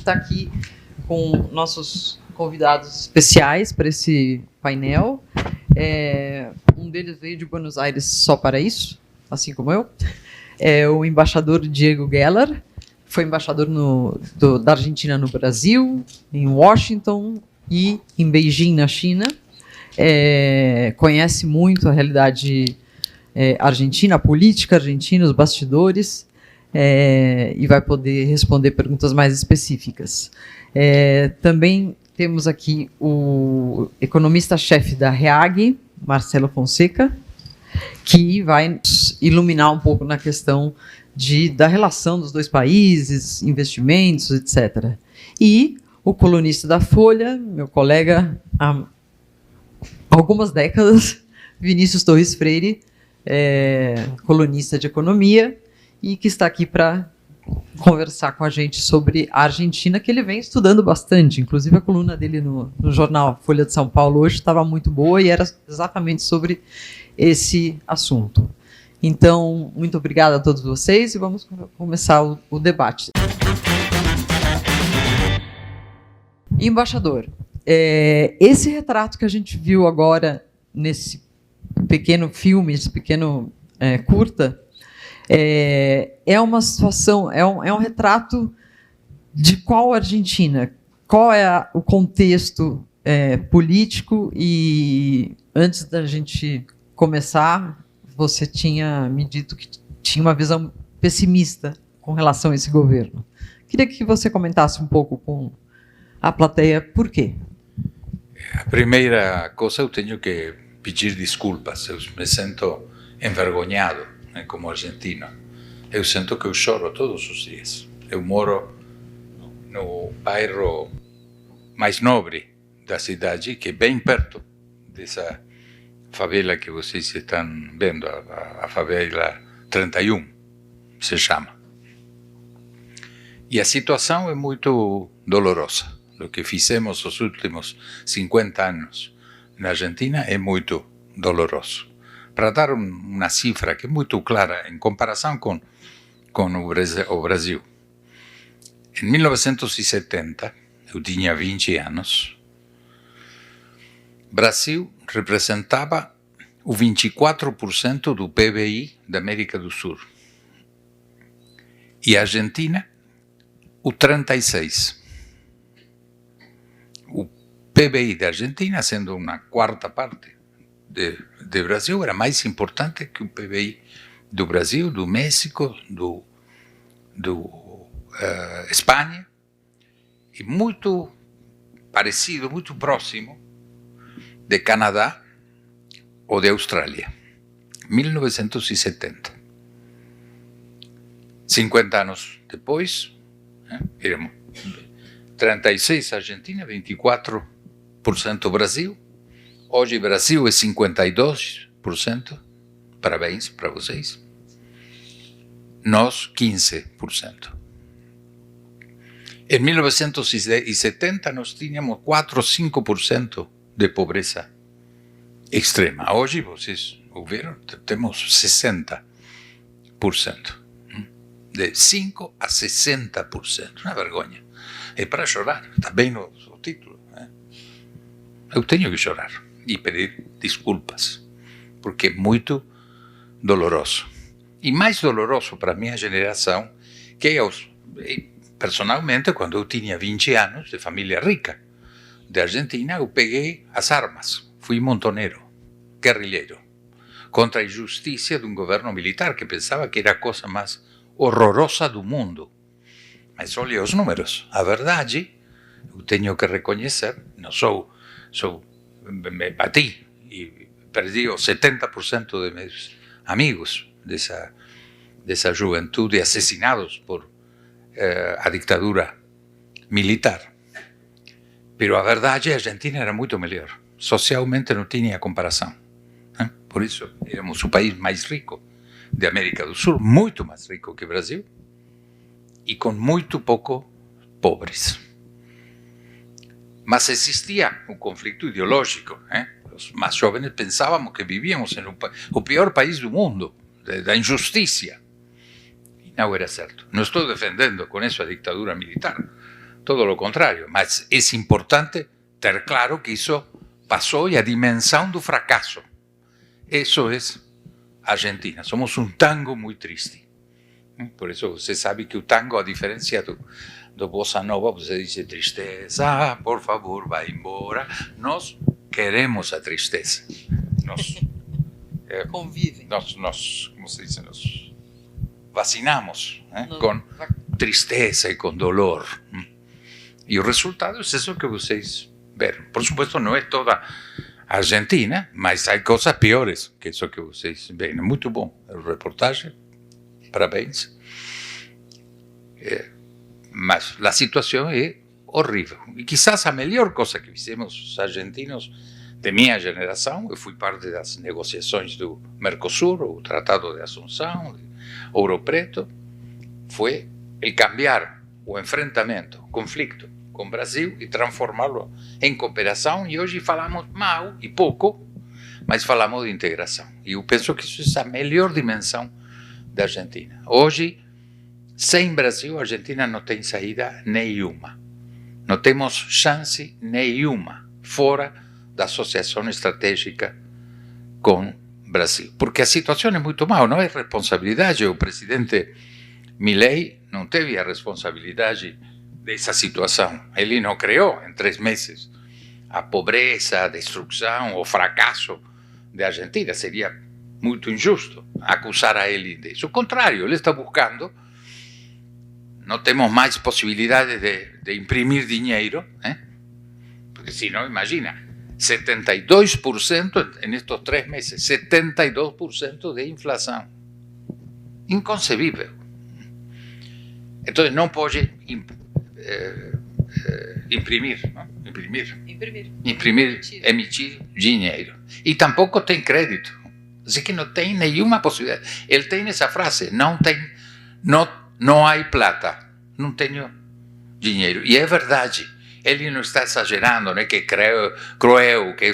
está aqui com nossos convidados especiais para esse painel. Um deles veio de Buenos Aires só para isso, assim como eu. É o embaixador Diego Geller, foi embaixador da Argentina no Brasil, em Washington e em Beijing, na China. Conhece muito a realidade argentina, a política argentina, os bastidores, e vai poder responder perguntas mais específicas. Também temos aqui o economista-chefe da REAG, Marcelo Fonseca, que vai nos iluminar um pouco na questão da relação dos dois países, investimentos, etc. E o colunista da Folha, meu colega há algumas décadas, Vinícius Torres Freire, colunista de economia, e que está aqui para conversar com a gente sobre a Argentina, que ele vem estudando bastante. Inclusive, a coluna dele no jornal Folha de São Paulo hoje estava muito boa e era exatamente sobre esse assunto. Então, muito obrigada a todos vocês e vamos começar o debate. Embaixador, esse retrato que a gente viu agora nesse pequeno filme, esse pequeno curta, é uma situação, é um retrato de qual Argentina? Qual é o contexto político? E antes da gente começar, você tinha me dito que tinha uma visão pessimista com relação a esse governo. Queria que você comentasse um pouco com a plateia por quê. A primeira coisa, eu tenho que pedir desculpas. Eu me sinto envergonhado, como argentino. Eu sinto que eu choro todos os dias. Eu moro no bairro mais nobre da cidade, que é bem perto dessa favela que vocês estão vendo, a favela 31, se chama. E a situação é muito dolorosa. O que fizemos os últimos 50 anos na Argentina é muito doloroso. Para dar uma cifra que é muito clara em comparação com o Brasil. Em 1970, eu tinha 20 anos, Brasil representava o 24% do PBI da América do Sul. E a Argentina, o 36%. O PBI da Argentina, sendo uma quarta parte de Brasil, era mais importante que o PBI do Brasil, do México, do Espanha, e muito parecido, muito próximo de Canadá ou de Austrália. 1970. 50 anos depois, éramos 36% Argentina, 24% Brasil. Hoje Brasil é 52%. Parabéns para vocês. Nós, 15%. Em 1970, nós tínhamos 4 ou 5% de pobreza extrema. Hoje, vocês ouviram, temos 60%. De 5% a 60%. Uma vergonha. É para chorar. Está bem no título. Eu tenho que chorar e pedir desculpas, porque é muito doloroso. E mais doloroso para a minha geração, que personalmente, quando eu tinha 20 anos, de família rica, de Argentina, eu peguei as armas, fui montoneiro, guerrilheiro, contra a injustiça de um governo militar que pensava que era a coisa mais horrorosa do mundo. Mas olha os números. A verdade, eu tenho que reconhecer, não me bati e perdi os 70% de meus amigos dessa juventude assassinados por a ditadura militar. Mas a verdade, a Argentina era muito melhor. Socialmente não tinha comparação. Por isso, éramos o país mais rico da América do Sul, muito mais rico que o Brasil, e com muito pouco pobres. Mas existia um conflito ideológico. Os mais jovens pensávamos que vivíamos em o pior país do mundo, da injustiça. E não era certo. Não estou defendendo com isso a ditadura militar, todo lo contrário. Mas é importante ter claro que isso passou e a dimensão do fracasso. Isso é Argentina. Somos um tango muito triste. Por isso você sabe que o tango, a diferença do bossa nova, você diz tristeza, por favor, vá embora. Nós queremos a tristeza. Nós convivem. Nós, como se diz, nos vacinamos com tristeza e com dolor. E o resultado é isso que vocês viram. Por supuesto, não é toda a Argentina, mas há coisas piores que isso que vocês veem. Muito bom a reportagem, parabéns. Mas a situação é horrível. E quizás a melhor coisa que fizemos os argentinos de minha geração, eu fui parte das negociações do Mercosul, o Tratado de Assunção, de Ouro Preto, foi cambiar o enfrentamento, o conflito com o Brasil e transformá-lo em cooperação. E hoje falamos mal e pouco, mas falamos de integração. E eu penso que isso é a melhor dimensão da Argentina. Hoje, sem Brasil, a Argentina não tem saída nenhuma. Não temos chance nenhuma fora da associação estratégica com o Brasil. Porque a situação é muito mal, não é responsabilidade. O presidente Milei não teve a responsabilidade dessa situação. Ele não criou em 3 meses a pobreza, a destruição, o fracasso da Argentina. Seria muito injusto acusar a ele disso. O contrário, ele está buscando. Não temos mais possibilidade de imprimir dinheiro, porque senão, imagina, 72% nestes 3 meses, 72% de inflação. Inconcebível. Então não pode imprimir, emitir dinheiro. E tampouco tem crédito. Assim que não tem nenhuma possibilidade. Ele tem essa frase, não há plata, não tenho dinheiro. E é verdade, ele não está exagerando, que é cruel, que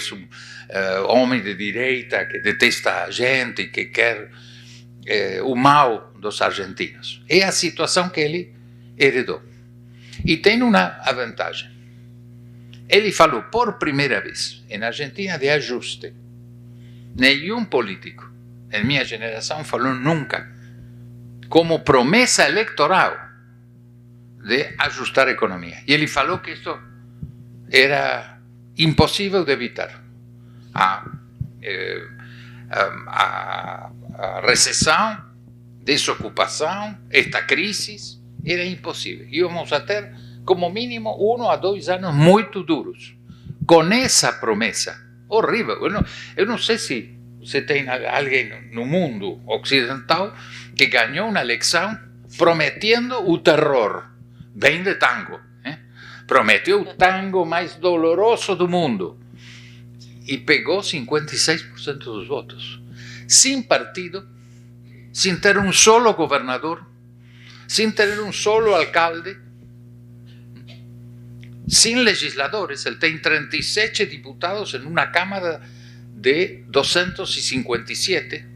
é homem de direita, que detesta a gente, que quer o mal dos argentinos. É a situação que ele heredou. E tem uma vantagem. Ele falou por primeira vez na Argentina de ajuste. Nenhum político em minha geração falou nunca como promessa eleitoral de ajustar a economia. E ele falou que isso era impossível de evitar. A recessão, desocupação, esta crise era impossível. Íamos a ter, como mínimo, 1 a 2 anos muito duros. Com essa promessa horrível. Eu não sei se você tem alguém no mundo ocidental que ganhou uma eleição prometendo o terror. Bem de tango. Prometeu o tango mais doloroso do mundo. E pegou 56% dos votos. Sem partido, sem ter um solo governador, sem ter um solo alcalde, sem legisladores. Ele tem 37 diputados em uma Câmara de 257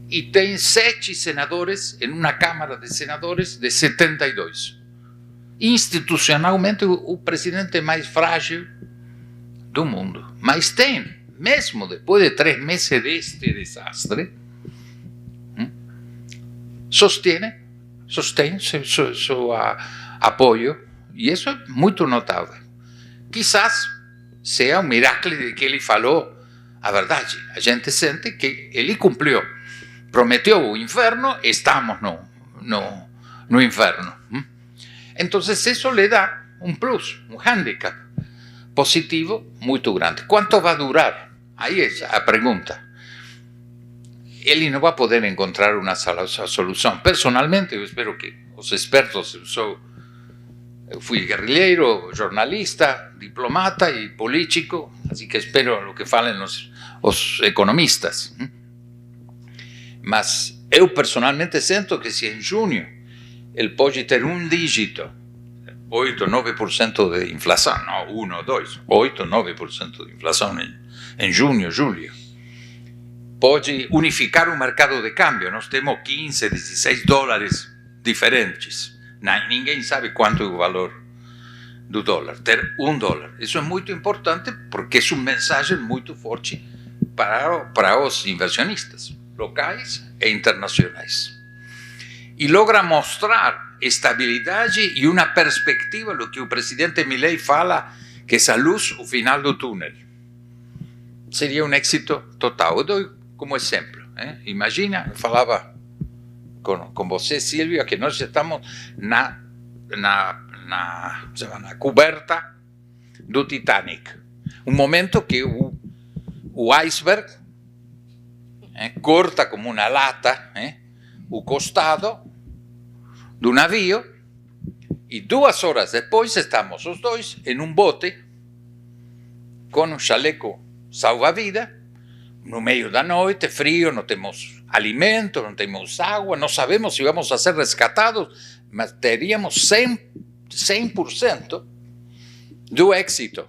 e tem 7 senadores em uma Câmara de Senadores de 72. Institucionalmente, o presidente mais frágil do mundo. Mas tem, mesmo depois de 3 meses deste desastre, sostém seu apoio, e isso é muito notável. Quizás seja um milagre de que ele falou a verdade. A gente sente que ele cumpriu. Prometeu o inferno, estamos no inferno. Então, isso lhe dá um plus, um handicap positivo muito grande. Quanto vai durar? Aí é a pergunta. Ele não vai poder encontrar uma solução. Personalmente, eu espero que os expertos, eu fui guerrilheiro, jornalista, diplomata e político, assim que espero o que falem os economistas. Mas eu personalmente sinto que se em junho ele pode ter um dígito, 8, 9% de inflação, não 1 ou 2, 8, 9% de inflação em junho, julho, pode unificar o mercado de câmbio. Nós temos 15, 16 dólares diferentes. Ninguém sabe quanto é o valor do dólar, ter $1. Isso é muito importante porque é uma mensagem muito forte para os inversionistas locais e internacionais. E logra mostrar estabilidade e uma perspectiva, o que o presidente Milei fala, que essa luz, o final do túnel. Seria um êxito total. Eu dou como exemplo. Imagina, eu falava com você, Silvia, que nós estamos na coberta do Titanic. Um momento que o iceberg corta como uma lata o costado do navio e 2 horas depois estamos os dois em um bote com um chaleco salva-vida no meio da noite, frio, não temos alimento, não temos água, não sabemos se vamos a ser rescatados, mas teríamos 100% do êxito.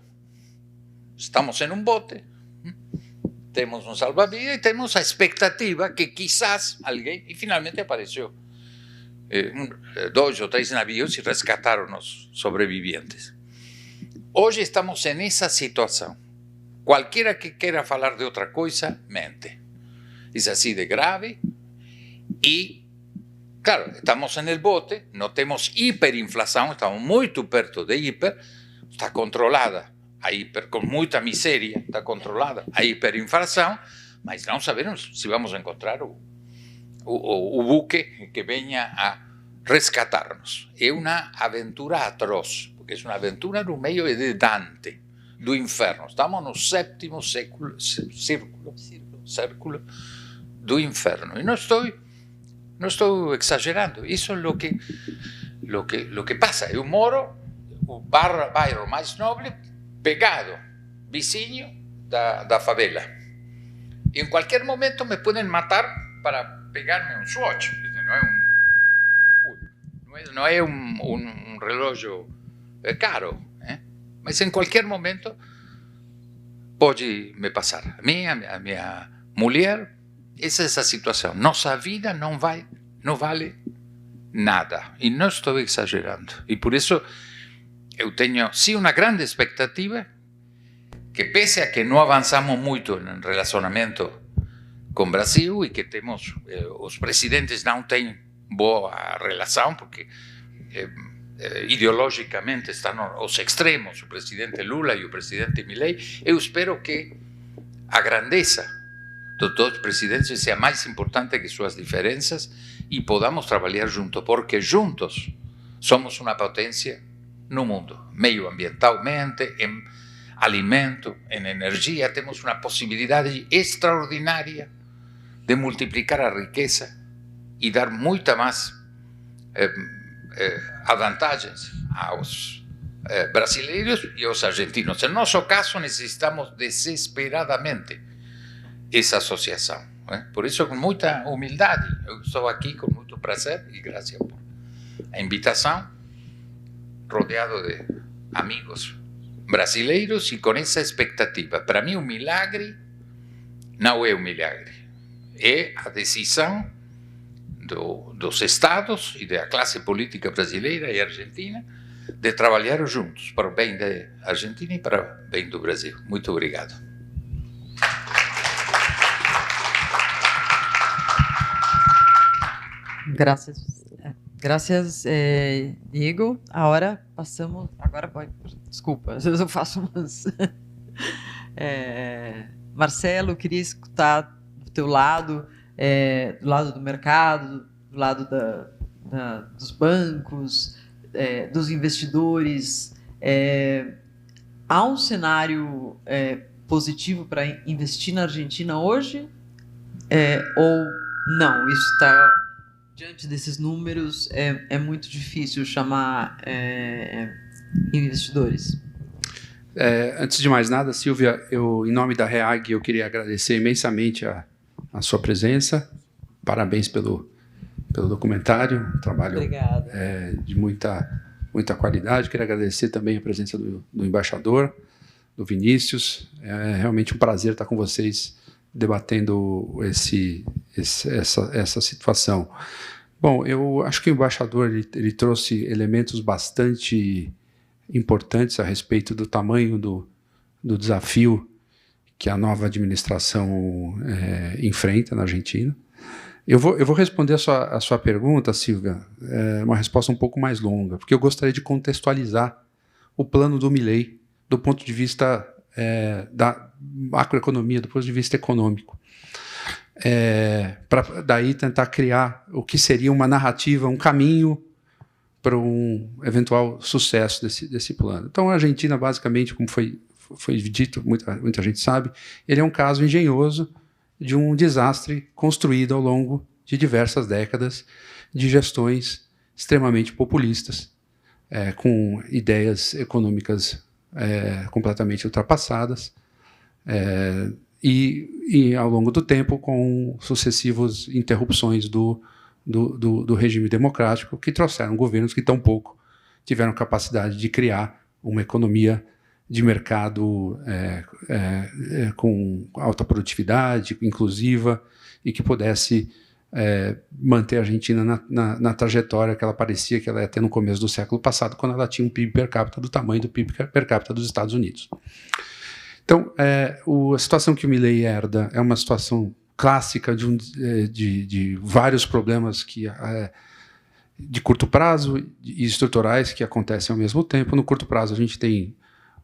Estamos em um bote, temos um salva-vidas e temos a expectativa que quizás alguém, e finalmente apareceu 2 ou 3 navios e rescataram os sobreviventes. Hoje estamos nessa situação. Qualquer que queira falar de outra coisa, mente. É assim de grave. E, claro, estamos no bote, não temos hiperinflação, estamos muito perto de hiper, está controlada a hiper, com muita miséria, está controlada a hiperinflação, mas não sabemos se vamos encontrar o buque que venha a rescatar-nos. É uma aventura atroz, porque é uma aventura no meio de Dante, do inferno. Estamos no 7º círculo do inferno. E não estou exagerando. Isso é o que passa. Eu moro o bairro mais nobre, pegado, vizinho da favela. E em qualquer momento me podem matar para pegar-me um swatch. Não é um relógio caro, mas em qualquer momento pode me passar. A minha mulher, essa é a situação. Nossa vida não vale nada. E não estou exagerando. E por isso eu tenho, sim, uma grande expectativa que, pese a que não avançamos muito no relacionamento com o Brasil e que temos, os presidentes não têm boa relação, porque ideologicamente estão os extremos, o presidente Lula e o presidente Milei. Eu espero que a grandeza dos dois presidentes seja mais importante que suas diferenças e podamos trabalhar juntos, porque juntos somos uma potência no mundo, meioambientalmente, em alimento, em energia. Temos uma possibilidade extraordinária de multiplicar a riqueza e dar muita mais vantagens aos brasileiros e aos argentinos. No nosso caso, necessitamos desesperadamente essa associação. Por isso, com muita humildade, eu estou aqui com muito prazer e graças por a invitação, rodeado de amigos brasileiros e com essa expectativa. Para mim, o milagre não é um milagre, é a decisão dos estados e da classe política brasileira e argentina de trabalhar juntos para o bem da Argentina e para o bem do Brasil. Muito obrigado. Graças, Diego. Agora passamos. Desculpa, às vezes eu faço umas. Marcelo, queria escutar do teu lado, do lado do mercado, do lado dos bancos, dos investidores. Há um cenário positivo para investir na Argentina hoje? Ou não? Isso está, diante desses números, é muito difícil chamar investidores. Antes de mais nada, Silvia, em nome da REAG, eu queria agradecer imensamente a sua presença. Parabéns pelo documentário, um trabalho de muita qualidade. Queria agradecer também a presença do embaixador, do Vinícius. É realmente um prazer estar com vocês debatendo essa situação. Bom, eu acho que o embaixador ele trouxe elementos bastante importantes a respeito do tamanho do desafio que a nova administração enfrenta na Argentina. Eu vou responder a sua pergunta, Silvia, uma resposta um pouco mais longa, porque eu gostaria de contextualizar o plano do Milei do ponto de vista da macroeconomia, do ponto de vista econômico. Para daí tentar criar o que seria uma narrativa, um caminho para um eventual sucesso desse plano. Então, a Argentina, basicamente, como foi dito, muita gente sabe, ele é um caso engenhoso de um desastre construído ao longo de diversas décadas de gestões extremamente populistas, com ideias econômicas completamente ultrapassadas, e ao longo do tempo com sucessivas interrupções do regime democrático, que trouxeram governos que tampouco tiveram capacidade de criar uma economia de mercado com alta produtividade, inclusiva, e que pudesse manter a Argentina na trajetória que ela parecia que ela ia ter no começo do século passado, quando ela tinha um PIB per capita do tamanho do PIB per capita dos Estados Unidos. Então, a situação que o Milei herda é uma situação clássica de vários problemas de curto prazo e estruturais que acontecem ao mesmo tempo. No curto prazo, a gente tem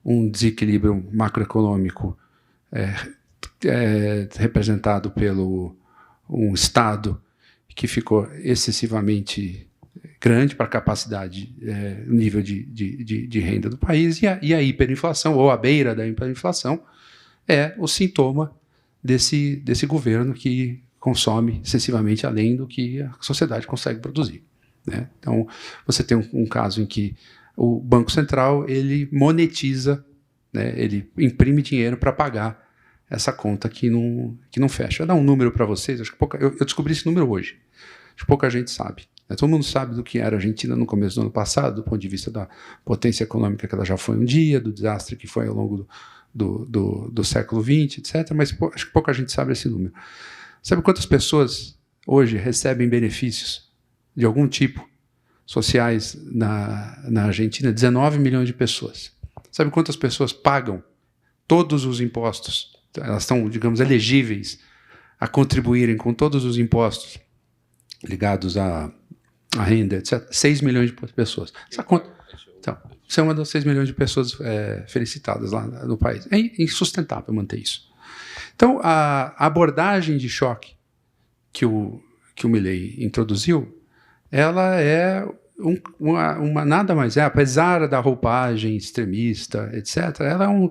um desequilíbrio macroeconômico representado pelo um Estado que ficou excessivamente grande para a capacidade, o nível de renda do país, e a hiperinflação, ou a beira da hiperinflação, é o sintoma desse governo que consome excessivamente além do que a sociedade consegue produzir, né? Então, você tem um caso em que o Banco Central ele monetiza, né, ele imprime dinheiro para pagar essa conta que não fecha. Vou dar um número para vocês, acho que eu descobri esse número hoje, acho que pouca gente sabe. Todo mundo sabe do que era a Argentina no começo do ano passado, do ponto de vista da potência econômica que ela já foi um dia, do desastre que foi ao longo do século XX, etc. Mas acho que pouca gente sabe esse número. Sabe quantas pessoas hoje recebem benefícios de algum tipo sociais na Argentina? 19 milhões de pessoas. Sabe quantas pessoas pagam todos os impostos? Elas estão, digamos, elegíveis a contribuírem com todos os impostos ligados à renda, etc. 6 milhões de pessoas. Essa conta, então, isso é uma das 6 milhões de pessoas felicitadas lá no país. É insustentável manter isso. Então, a abordagem de choque que o Milei introduziu, ela é nada mais apesar da roupagem extremista, etc., ela é um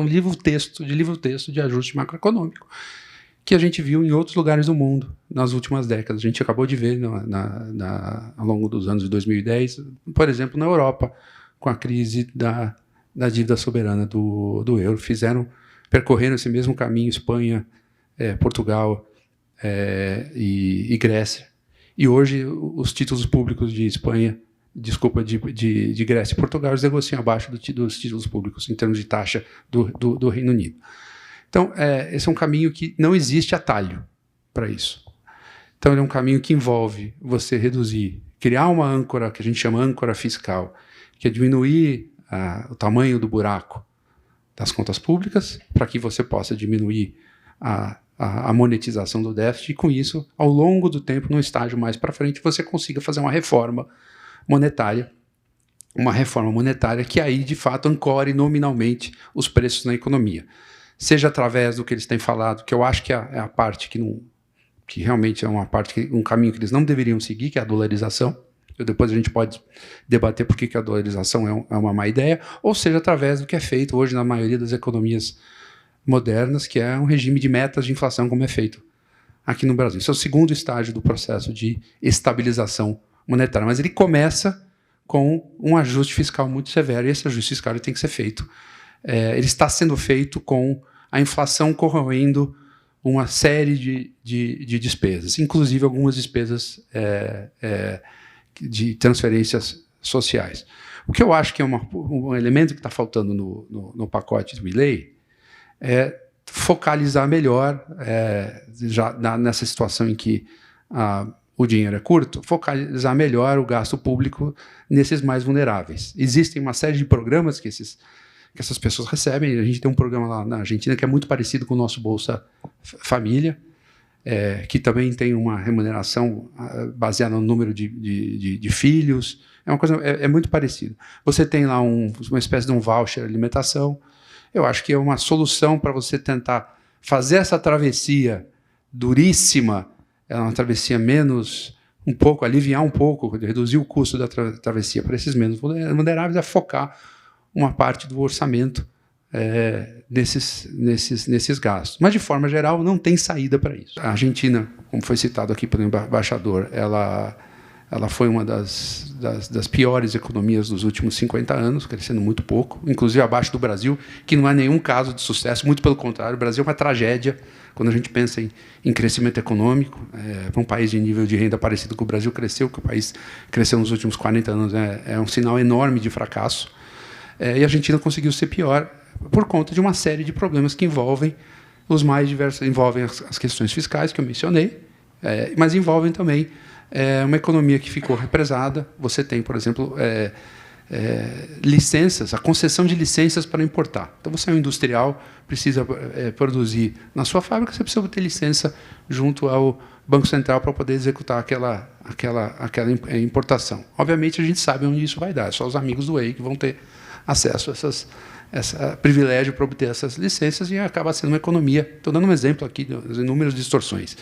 livro-texto de ajuste macroeconômico que a gente viu em outros lugares do mundo nas últimas décadas. A gente acabou de ver ao longo dos anos de 2010, por exemplo, na Europa, com a crise da dívida soberana do euro. Percorreram esse mesmo caminho Espanha, Portugal e Grécia. E hoje os títulos públicos de Grécia e Portugal eles negociam abaixo dos títulos públicos em termos de taxa do Reino Unido. Então, esse é um caminho que não existe atalho para isso. Então, ele é um caminho que envolve você criar uma âncora, que a gente chama âncora fiscal, que é diminuir o tamanho do buraco das contas públicas, para que você possa diminuir a monetização do déficit, e com isso, ao longo do tempo, num estágio mais para frente, você consiga fazer uma reforma monetária que aí, de fato, ancore nominalmente os preços na economia. Seja através do que eles têm falado, que eu acho que é a parte que realmente é um caminho que eles não deveriam seguir, que é a dolarização. Depois a gente pode debater por que a dolarização é uma má ideia, ou seja, através do que é feito hoje na maioria das economias modernas, que é um regime de metas de inflação, como é feito aqui no Brasil. Esse é o segundo estágio do processo de estabilização monetária, mas ele começa com um ajuste fiscal muito severo, e esse ajuste fiscal ele tem que ser feito. Ele está sendo feito com a inflação corroendo uma série de despesas, inclusive algumas despesas de transferências sociais. O que eu acho que é um elemento que está faltando no pacote do Milei é focalizar melhor, já nessa situação em que o dinheiro é curto, focalizar melhor o gasto público nesses mais vulneráveis. Existem uma série de programas que essas pessoas recebem. A gente tem um programa lá na Argentina que é muito parecido com o nosso Bolsa Família, que também tem uma remuneração baseada no número de filhos. É uma coisa, muito parecido. Você tem lá uma espécie de um voucher alimentação. Eu acho que é uma solução para você tentar fazer essa travessia duríssima, é uma travessia aliviar um pouco, reduzir o custo da travessia para esses menos vulneráveis, é focar uma parte do orçamento nesses gastos. Mas, de forma geral, não tem saída para isso. A Argentina, como foi citado aqui pelo embaixador, ela foi uma das piores economias dos últimos 50 anos, crescendo muito pouco, inclusive abaixo do Brasil, que não é nenhum caso de sucesso, muito pelo contrário. O Brasil é uma tragédia quando a gente pensa em crescimento econômico. Para um país de nível de renda parecido com o Brasil cresceu, que o país cresceu nos últimos 40 anos, é um sinal enorme de fracasso. E a Argentina conseguiu ser pior por conta de uma série de problemas que envolvem os mais diversos, envolvem as questões fiscais que eu mencionei, mas envolvem também uma economia que ficou represada. Você tem, por exemplo, licenças, a concessão de licenças para importar. Então, você é um industrial, precisa produzir na sua fábrica, você precisa ter licença junto ao Banco Central para poder executar aquela importação. Obviamente, a gente sabe onde isso vai dar. É só os amigos do EI que vão ter acesso a esse privilégio para obter essas licenças, e acaba sendo uma economia. Estou dando um exemplo aqui das inúmeras distorções,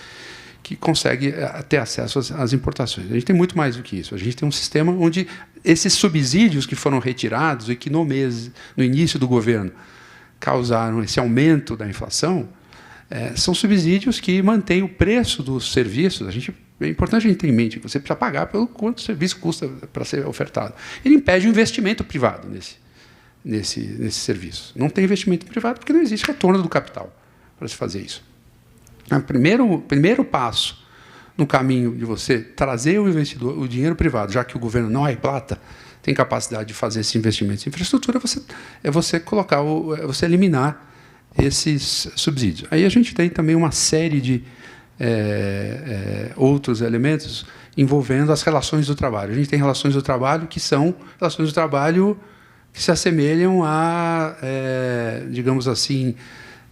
que consegue ter acesso às importações. A gente tem muito mais do que isso. A gente tem um sistema onde esses subsídios que foram retirados e que no início do governo causaram esse aumento da inflação, são subsídios que mantêm o preço dos serviços. É importante a gente ter em mente que você precisa pagar pelo quanto o serviço custa para ser ofertado. Ele impede o investimento privado nesse serviço. Não tem investimento privado porque não existe retorno do capital para se fazer isso. O primeiro passo no caminho de você trazer o investidor, o dinheiro privado, já que o governo não é plata, tem capacidade de fazer esse investimento em infraestrutura, você eliminar esses subsídios. Aí a gente tem também uma série de outros elementos envolvendo as relações do trabalho. A gente tem relações do trabalho que são relações do trabalho que se assemelham a, digamos assim,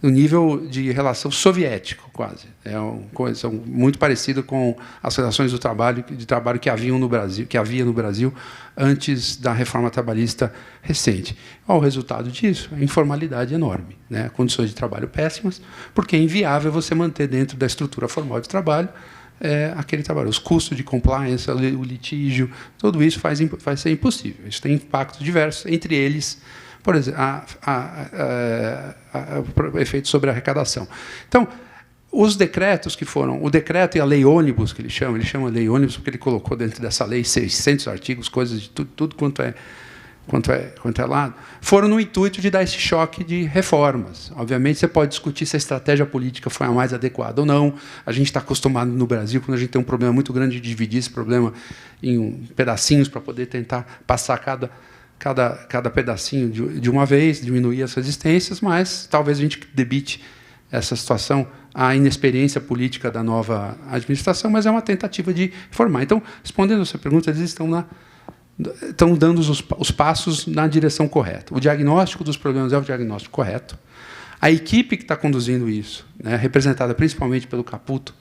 no nível de relação soviético, quase. É uma coisa muito parecida com as relações do trabalho que havia no Brasil antes da reforma trabalhista recente. Qual o resultado disso? A informalidade enorme, né? Condições de trabalho péssimas, porque é inviável você manter dentro da estrutura formal de trabalho aquele trabalho. Os custos de compliance, o litígio, tudo isso faz ser impossível. Isso tem impactos diversos, entre eles, por exemplo, o efeito sobre a arrecadação. Então, os decretos que foram... O decreto e a lei ônibus, que ele chama lei ônibus porque ele colocou dentro dessa lei 600 artigos, coisas de tudo quanto é lado, foram no intuito de dar esse choque de reformas. Obviamente, você pode discutir se a estratégia política foi a mais adequada ou não. A gente está acostumado no Brasil, quando a gente tem um problema muito grande, de dividir esse problema em pedacinhos para poder tentar passar cada pedacinho de uma vez, diminuir as resistências, mas talvez a gente debite essa situação, a inexperiência política da nova administração, mas é uma tentativa de reformar. Então, respondendo a sua pergunta, eles estão dando os passos na direção correta. O diagnóstico dos problemas é o diagnóstico correto. A equipe que está conduzindo isso, né, representada principalmente pelo Caputo,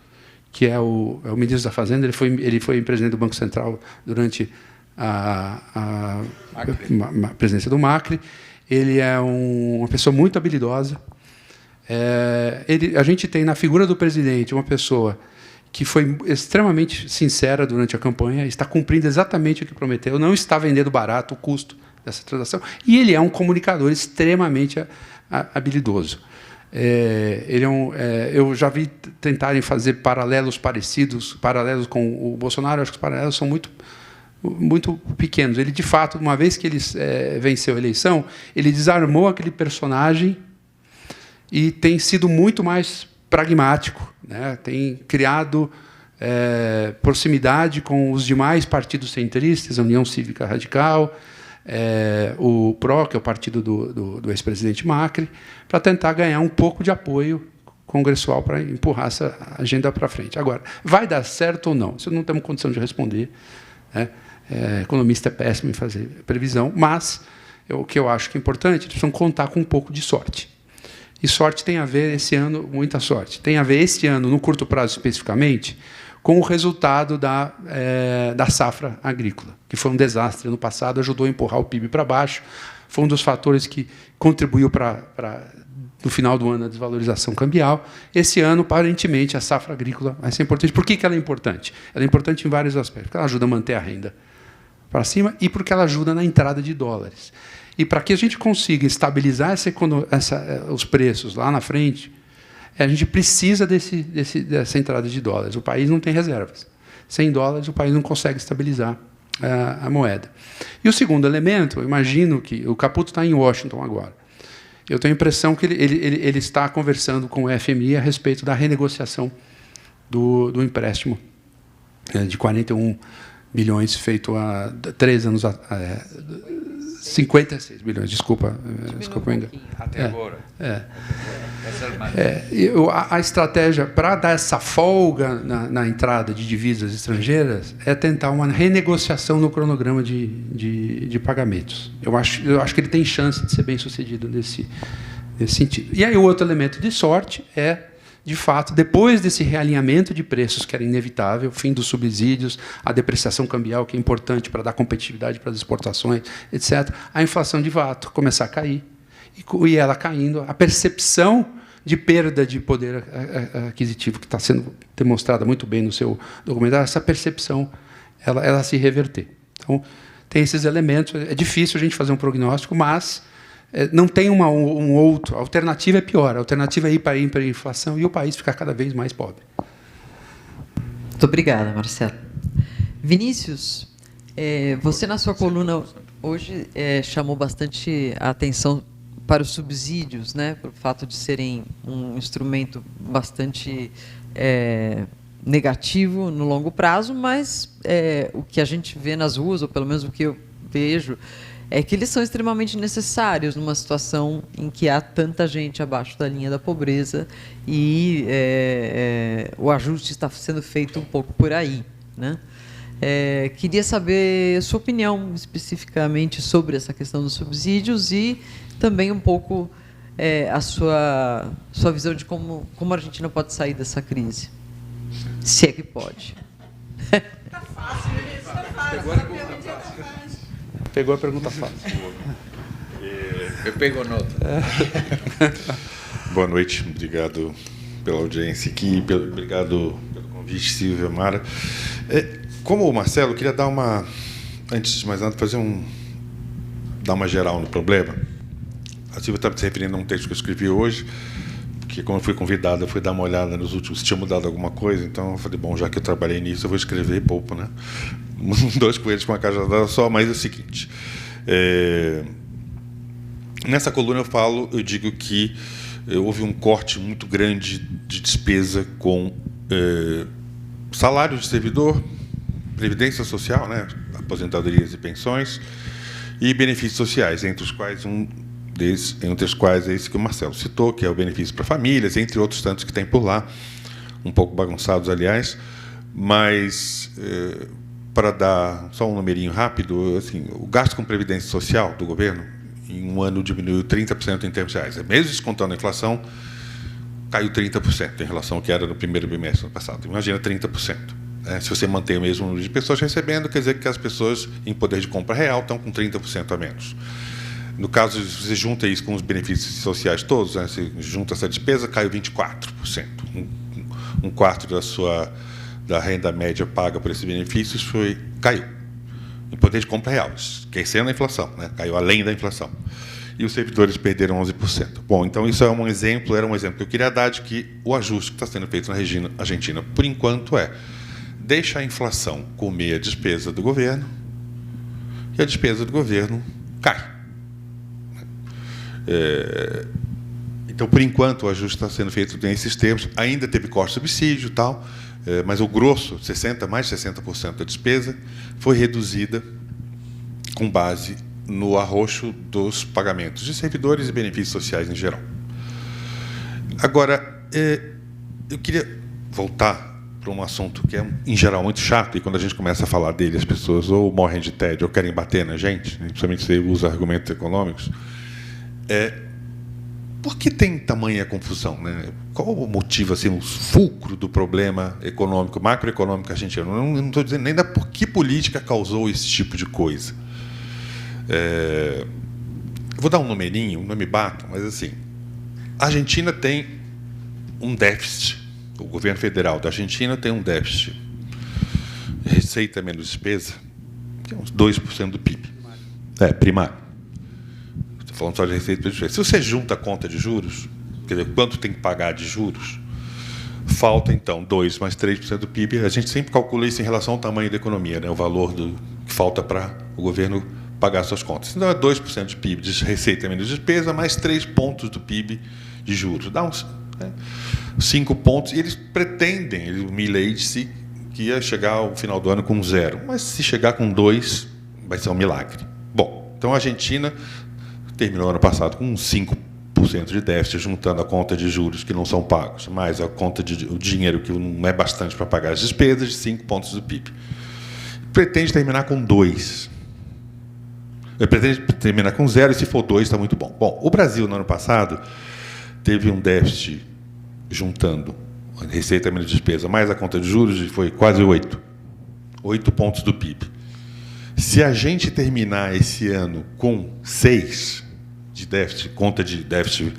que é o ministro da Fazenda, ele foi presidente do Banco Central durante a presidência do Macri. Ele é uma pessoa muito habilidosa. A gente tem na figura do presidente uma pessoa que foi extremamente sincera durante a campanha, está cumprindo exatamente o que prometeu, não está vendendo barato o custo dessa transação, e ele é um comunicador extremamente habilidoso. Eu já vi tentarem fazer paralelos com o Bolsonaro. Acho que os paralelos são muito pequenos. Ele, de fato, uma vez que ele venceu a eleição, ele desarmou aquele personagem e tem sido muito mais pragmático, né? Tem criado proximidade com os demais partidos centristas, a União Cívica Radical, o PRO, que é o partido do ex-presidente Macri, para tentar ganhar um pouco de apoio congressual para empurrar essa agenda para frente. Agora, vai dar certo ou não? Isso não temos condição de responder, né? Economista é péssimo em fazer previsão, mas o que eu acho que é importante, eles precisam contar com um pouco de sorte. E sorte tem a ver, esse ano, muita sorte, tem a ver, este ano, no curto prazo especificamente, com o resultado da safra agrícola, que foi um desastre no passado, ajudou a empurrar o PIB para baixo, foi um dos fatores que contribuiu para no final do ano, a desvalorização cambial. Esse ano, aparentemente, a safra agrícola vai ser importante. Por que ela é importante? Ela é importante em vários aspectos. Porque ela ajuda a manter a renda para cima e porque ela ajuda na entrada de dólares. E para que a gente consiga estabilizar os preços lá na frente, a gente precisa dessa entrada de dólares. O país não tem reservas. Sem dólares, o país não consegue estabilizar a moeda. E o segundo elemento, eu imagino que o Caputo está em Washington agora. Eu tenho a impressão que ele está conversando com o FMI a respeito da renegociação do empréstimo de 41 bilhões feito há 3 anos atrás. 56 bilhões, desculpa até agora. A estratégia para dar essa folga na entrada de divisas estrangeiras é tentar uma renegociação no cronograma de pagamentos. Eu acho que ele tem chance de ser bem sucedido nesse sentido. E aí o outro elemento de sorte é, de fato, depois desse realinhamento de preços, que era inevitável, o fim dos subsídios, a depreciação cambial, que é importante para dar competitividade para as exportações, etc., a inflação de fato começar a cair. E ela caindo, a percepção de perda de poder aquisitivo, que está sendo demonstrada muito bem no seu documentário, essa percepção ela se reverter. Então, tem esses elementos. É difícil a gente fazer um prognóstico, mas não tem um outro. A alternativa é pior. A alternativa é ir para a hiperinflação e o país ficar cada vez mais pobre. Muito obrigada, Marcelo. Vinícius, você na sua coluna hoje chamou bastante a atenção para os subsídios, né, pelo fato de serem um instrumento bastante negativo no longo prazo, mas o que a gente vê nas ruas, ou pelo menos o que eu vejo, é que eles são extremamente necessários numa situação em que há tanta gente abaixo da linha da pobreza e o ajuste está sendo feito um pouco por aí, né? Queria saber a sua opinião especificamente sobre essa questão dos subsídios e também um pouco a sua visão de como a Argentina pode sair dessa crise. Se é que pode. Tá fácil, isso é fácil. Pegou a pergunta fácil. Eu pego nota. Boa noite, obrigado pela audiência aqui, obrigado pelo convite, Silvia, Mara. Como o Marcelo, eu queria dar antes de mais nada, dar uma geral no problema. A Silvia está se referindo a um texto que eu escrevi hoje, porque como eu fui convidado, eu fui dar uma olhada nos últimos, se tinha mudado alguma coisa, então eu falei, bom, já que eu trabalhei nisso, eu vou escrever pouco, né? 2 coelhos com uma cajadada só, mas é o seguinte. Nessa coluna eu digo que houve um corte muito grande de despesa com salário de servidor, previdência social, né, aposentadorias e pensões, e benefícios sociais, entre os quais é esse que o Marcelo citou, que é o benefício para famílias, entre outros tantos que tem por lá, um pouco bagunçados, aliás, mas para dar só um numerinho rápido, assim, o gasto com previdência social do governo em um ano diminuiu 30% em termos reais. Mesmo descontando a inflação, caiu 30% em relação ao que era no primeiro bimestre do ano passado. Imagina 30%. Se você mantém o mesmo número de pessoas recebendo, quer dizer que as pessoas em poder de compra real estão com 30% a menos. No caso, você junta isso com os benefícios sociais todos, né? Você junta essa despesa, caiu 24%. Um quarto da renda média paga por esses benefícios caiu. Em poder de compra real, esquecendo a inflação, né? Caiu além da inflação. E os servidores perderam 11%. Bom, então isso era um exemplo que eu queria dar de que o ajuste que está sendo feito na Argentina, por enquanto, deixa a inflação comer a despesa do governo e a despesa do governo cai. Então, por enquanto, o ajuste está sendo feito nesses termos. Ainda teve corte de subsídio e tal, mas o grosso, mais de 60% da despesa, foi reduzida com base no arroxo dos pagamentos de servidores e benefícios sociais em geral. Agora, eu queria voltar para um assunto que é, em geral, muito chato, e quando a gente começa a falar dele, as pessoas ou morrem de tédio ou querem bater na gente, principalmente se usa argumentos econômicos. Por que tem tamanha confusão, né? Qual o motivo, assim, o fulcro do problema econômico, macroeconômico argentino? Eu não estou dizendo nem da por que política causou esse tipo de coisa. Eu vou dar um numerinho, não me batam, mas assim, a Argentina tem um déficit. O governo federal da Argentina tem um déficit. Receita menos despesa, que é uns 2% do PIB. Primário. Estou falando só de receita menos despesa. Se você junta a conta de juros, quer dizer, quanto tem que pagar de juros, falta, então, 2 mais 3% do PIB. A gente sempre calcula isso em relação ao tamanho da economia, né? O valor que falta para o governo pagar suas contas. Então, é 2% de PIB de receita menos despesa, mais 3 pontos do PIB de juros. Dá uns 5 pontos. E eles pretendem, o Milei disse que ia chegar ao final do ano com 0. Mas, se chegar com 2, vai ser um milagre. Bom, então a Argentina terminou ano passado com uns 5% de déficit, juntando a conta de juros que não são pagos, mais a conta o dinheiro que não é bastante para pagar as despesas, de 5 pontos do PIB. Pretende terminar com 2. Pretende terminar com 0, e se for 2, está muito bom. Bom, o Brasil, no ano passado, teve um déficit, juntando a receita menos despesa, mais a conta de juros, foi quase 8 pontos do PIB. Se a gente terminar esse ano com 6 de déficit, conta de déficit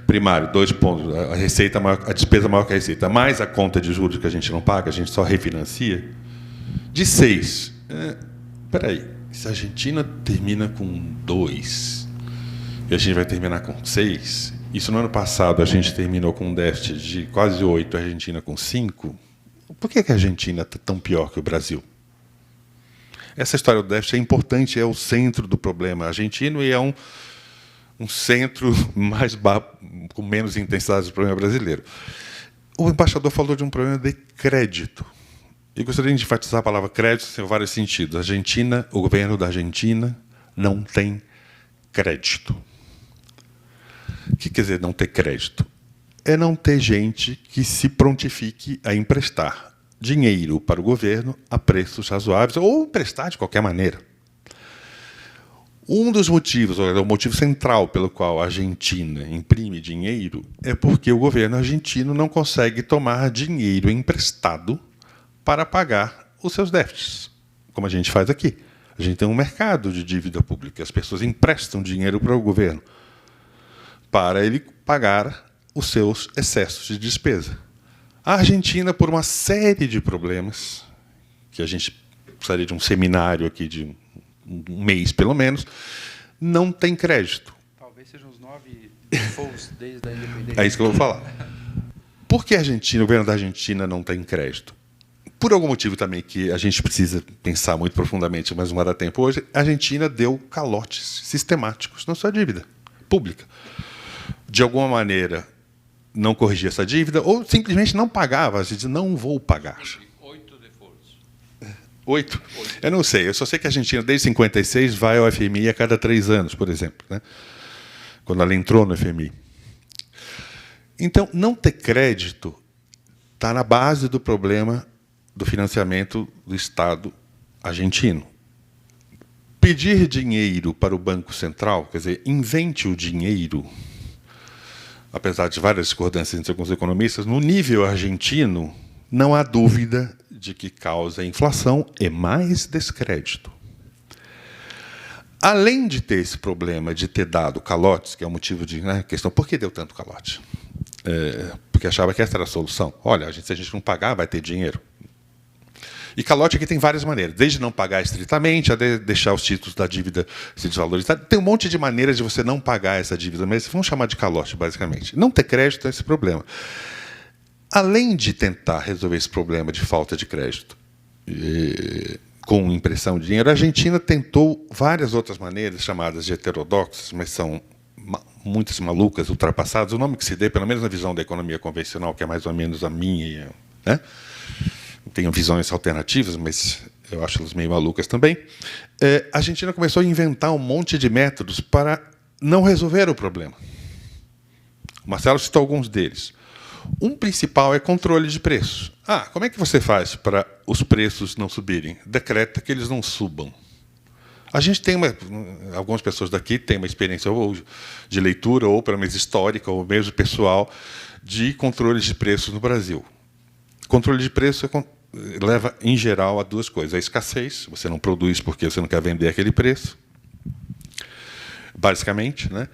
primário, 2 pontos, a receita maior, a despesa maior que a receita, mais a conta de juros que a gente não paga, a gente só refinancia, de 6. Espera aí, se a Argentina termina com 2 e a gente vai terminar com 6, isso no ano passado a gente terminou com um déficit de quase 8, a Argentina com 5, por que a Argentina está tão pior que o Brasil? Essa história do déficit é importante, é o centro do problema argentino e é um centro com menos intensidade do problema brasileiro. O embaixador falou de um problema de crédito. E gostaria de enfatizar a palavra crédito em vários sentidos. O governo da Argentina não tem crédito. O que quer dizer não ter crédito? É não ter gente que se prontifique a emprestar dinheiro para o governo a preços razoáveis, ou emprestar de qualquer maneira. Um dos motivos, o motivo central pelo qual a Argentina imprime dinheiro é porque o governo argentino não consegue tomar dinheiro emprestado para pagar os seus déficits, como a gente faz aqui. A gente tem um mercado de dívida pública, as pessoas emprestam dinheiro para o governo para ele pagar os seus excessos de despesa. A Argentina, por uma série de problemas, que a gente precisaria de um seminário aqui de um mês, pelo menos, não tem crédito. Talvez sejam os 9 defaults desde a independência. É isso que eu vou falar. Por que o governo da Argentina não tem crédito? Por algum motivo também que a gente precisa pensar muito profundamente, mas não vai dar tempo hoje, a Argentina deu calotes sistemáticos na sua dívida pública. De alguma maneira, não corrigia essa dívida, ou simplesmente não pagava. A gente dizia, não vou pagar. 8 defaults. 8? Eu não sei. Eu só sei que a Argentina, desde 1956, vai ao FMI a cada 3 anos, por exemplo, né? Quando ela entrou no FMI. Então, não ter crédito está na base do problema do financiamento do Estado argentino. Pedir dinheiro para o Banco Central, quer dizer, invente o dinheiro, apesar de várias discordâncias entre alguns economistas, no nível argentino, não há dúvida de que causa inflação e mais descrédito. Além de ter esse problema de ter dado calotes, que é o motivo de questão, por que deu tanto calote? Porque achava que essa era a solução. Olha, se a gente não pagar, vai ter dinheiro. E calote aqui tem várias maneiras, desde não pagar estritamente, a deixar os títulos da dívida se desvalorizar. Tem um monte de maneiras de você não pagar essa dívida, mas vamos chamar de calote, basicamente. Não ter crédito é esse problema. Além de tentar resolver esse problema de falta de crédito com impressão de dinheiro, a Argentina tentou várias outras maneiras, chamadas de heterodoxas, mas são muitas malucas, ultrapassadas, o nome que se dê, pelo menos na visão da economia convencional, que é mais ou menos a minha, né? Tenho visões alternativas, mas eu acho elas meio malucas também. A Argentina começou a inventar um monte de métodos para não resolver o problema. O Marcelo citou alguns deles. Um principal é controle de preços. Como é que você faz para os preços não subirem? Decreta que eles não subam. A gente tem algumas pessoas daqui têm uma experiência ou de leitura, ou pelo menos histórica, ou mesmo pessoal, de controle de preços no Brasil. Controle de preço leva, em geral, a duas coisas. A escassez, você não produz porque você não quer vender aquele preço, basicamente, né?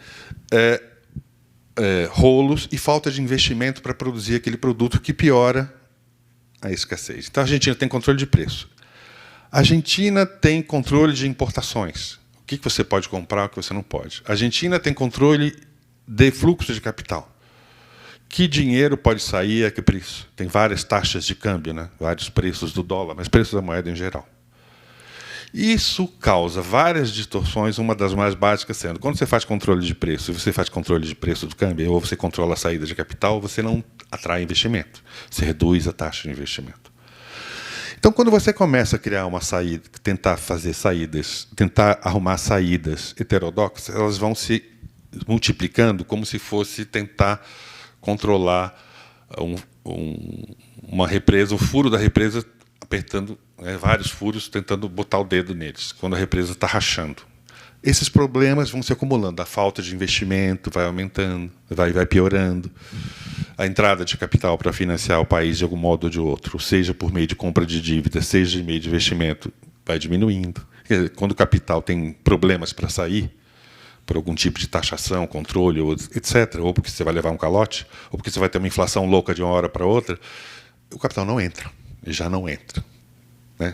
Rolos e falta de investimento para produzir aquele produto que piora a escassez. Então, a Argentina tem controle de preço. A Argentina tem controle de importações. O que você pode comprar, o que você não pode. A Argentina tem controle de fluxo de capital. Que dinheiro pode sair a que preço? Tem várias taxas de câmbio, né? Vários preços do dólar, mas preços da moeda em geral. Isso causa várias distorções, uma das mais básicas sendo, quando você faz controle de preço, você faz controle de preço do câmbio, ou você controla a saída de capital, você não atrai investimento, você reduz a taxa de investimento. Então, quando você começa a criar uma saída, tentar fazer saídas, tentar arrumar saídas heterodoxas, elas vão se multiplicando como se fosse tentar controlar uma represa, o furo da represa, apertando vários furos, tentando botar o dedo neles, quando a represa está rachando. Esses problemas vão se acumulando, a falta de investimento vai aumentando, vai piorando, a entrada de capital para financiar o país de algum modo ou de outro, seja por meio de compra de dívida, seja em meio de investimento, vai diminuindo. Quando o capital tem problemas para sair, por algum tipo de taxação, controle, etc., ou porque você vai levar um calote, ou porque você vai ter uma inflação louca de uma hora para outra, o capital não entra, já não entra. Né?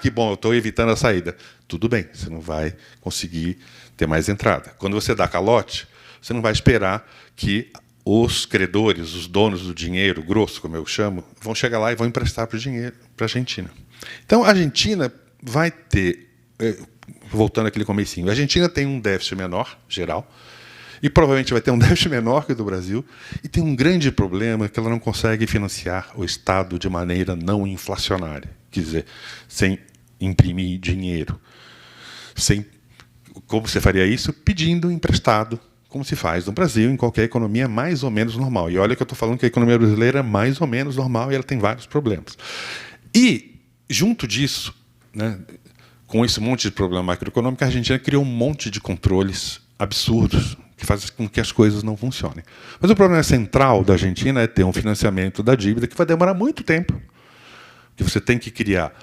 Que bom, eu estou evitando a saída. Tudo bem, você não vai conseguir ter mais entrada. Quando você dá calote, você não vai esperar que os credores, os donos do dinheiro grosso, como eu chamo, vão chegar lá e vão emprestar para a Argentina. Então, a Argentina vai ter, voltando àquele comecinho, a Argentina tem um déficit menor, geral, e provavelmente vai ter um déficit menor que o do Brasil, e tem um grande problema que ela não consegue financiar o Estado de maneira não inflacionária, quer dizer, sem imprimir dinheiro. Como você faria isso? Pedindo emprestado, como se faz no Brasil, em qualquer economia mais ou menos normal. E olha que eu estou falando que a economia brasileira é mais ou menos normal e ela tem vários problemas. E, junto disso, né, com esse monte de problema macroeconômico, a Argentina criou um monte de controles absurdos que fazem com que as coisas não funcionem. Mas o problema central da Argentina é ter um financiamento da dívida que vai demorar muito tempo. Que você tem que criar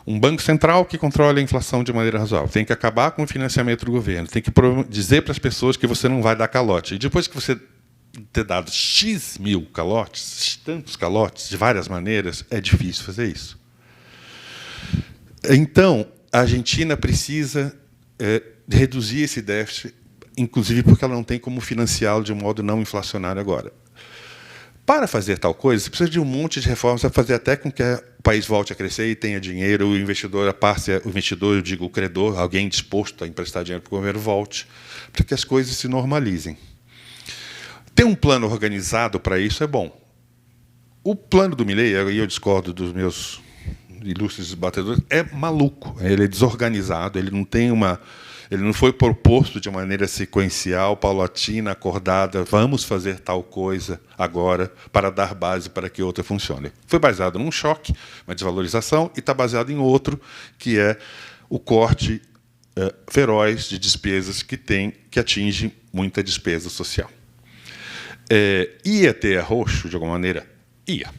um banco central que controle a inflação de maneira razoável. Tem que acabar com o financiamento do governo. Tem que dizer para as pessoas que você não vai dar calote. E depois que você ter dado X mil calotes, tantos calotes, de várias maneiras, é difícil fazer isso. Então, a Argentina precisa reduzir esse déficit, inclusive porque ela não tem como financiá-lo de um modo não inflacionário agora. Para fazer tal coisa, você precisa de um monte de reformas para fazer até com que o país volte a crescer e tenha dinheiro, o investidor, eu digo o credor, alguém disposto a emprestar dinheiro para o governo, volte, para que as coisas se normalizem. Ter um plano organizado para isso é bom. O plano do Milei, e eu discordo dos meus ilustres debatedores, é maluco, ele é desorganizado, ele não foi proposto de maneira sequencial, paulatina, acordada, vamos fazer tal coisa agora para dar base para que outra funcione. Foi baseado num choque, uma desvalorização, e está baseado em outro, que é o corte feroz de despesas que atinge muita despesa social. Ia ter arroxo, de alguma maneira? Ia.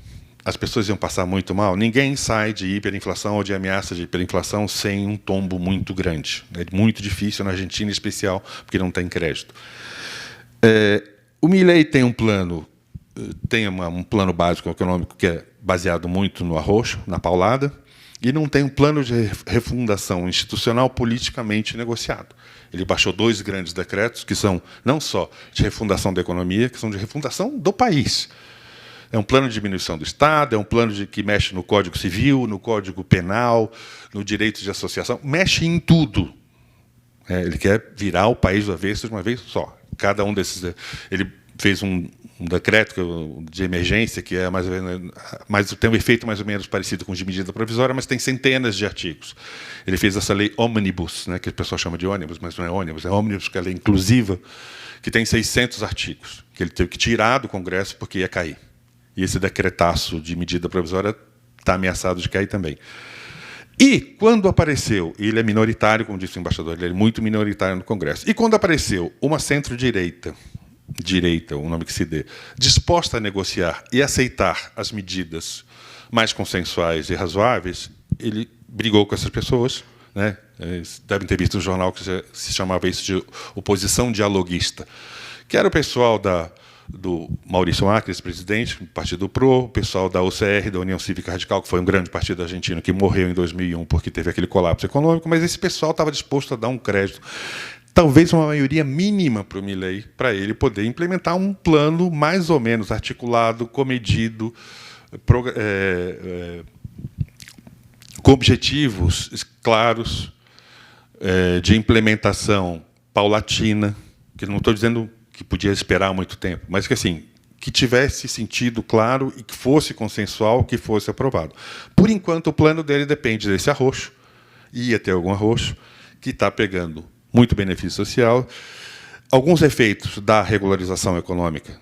As pessoas iam passar muito mal. Ninguém sai de hiperinflação ou de ameaça de hiperinflação sem um tombo muito grande. É muito difícil, na Argentina em especial, porque não tem crédito. O Milei tem um plano básico econômico que é baseado muito no arroxo, na paulada, e não tem um plano de refundação institucional politicamente negociado. Ele baixou 2 grandes decretos, que são não só de refundação da economia, que são de refundação do país. É um plano de diminuição do Estado, é um plano que mexe no Código Civil, no Código Penal, no direito de associação, mexe em tudo. Ele quer virar o país do avesso de uma vez só. Cada um desses... Ele fez um decreto de emergência que é tem um efeito mais ou menos parecido com o de medida provisória, mas tem centenas de artigos. Ele fez essa lei ônibus, né, que o pessoal chama de ônibus, mas não é ônibus, é ônibus, que ela é inclusiva, que tem 600 artigos, que ele teve que tirar do Congresso porque ia cair. E esse decretaço de medida provisória está ameaçado de cair também. E, quando apareceu, e ele é minoritário, como disse o embaixador, ele é muito minoritário no Congresso, e quando apareceu uma centro-direita, o nome que se dê, disposta a negociar e aceitar as medidas mais consensuais e razoáveis, ele brigou com essas pessoas, né? Eles devem ter visto um jornal que se chamava isso de oposição dialoguista, que era o pessoal do Maurício Macri, ex-presidente, do Partido PRO, o pessoal da UCR, da União Cívica Radical, que foi um grande partido argentino que morreu em 2001 porque teve aquele colapso econômico, mas esse pessoal estava disposto a dar um crédito, talvez uma maioria mínima para o Milei, para ele poder implementar um plano mais ou menos articulado, comedido, com objetivos claros, de implementação paulatina, que não estou dizendo que podia esperar muito tempo, mas que assim, que tivesse sentido claro e que fosse consensual, que fosse aprovado. Por enquanto, o plano dele depende desse arroxo, ia ter algum arroxo, que está pegando muito benefício social. Alguns efeitos da regularização econômica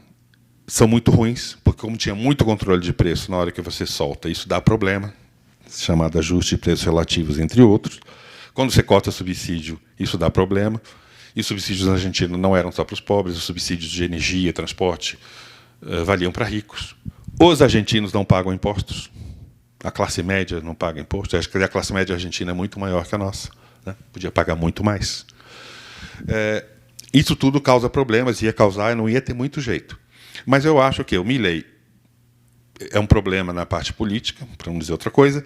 são muito ruins, porque como tinha muito controle de preço na hora que você solta, isso dá problema, chamado ajuste de preços relativos, entre outros. Quando você corta subsídio, isso dá problema. E os subsídios na Argentina não eram só para os pobres, os subsídios de energia, transporte, valiam para ricos. Os argentinos não pagam impostos, a classe média não paga imposto. Acho que a classe média argentina é muito maior que a nossa, né? Podia pagar muito mais. Isso tudo causa problemas, ia causar, e não ia ter muito jeito. Mas eu acho que o Milei é um problema na parte política, para não dizer outra coisa.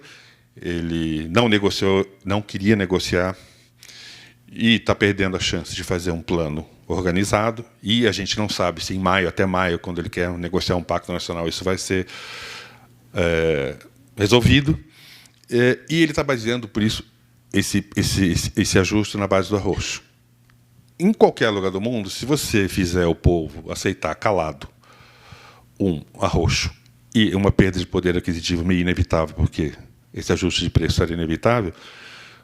Ele não negociou, não queria negociar, e está perdendo a chance de fazer um plano organizado, e a gente não sabe se em maio, até maio, quando ele quer negociar um pacto nacional, isso vai ser resolvido. E ele está baseando, por isso, esse ajuste na base do arroxo. Em qualquer lugar do mundo, se você fizer o povo aceitar calado um arroxo e uma perda de poder aquisitivo meio inevitável, porque esse ajuste de preço era inevitável,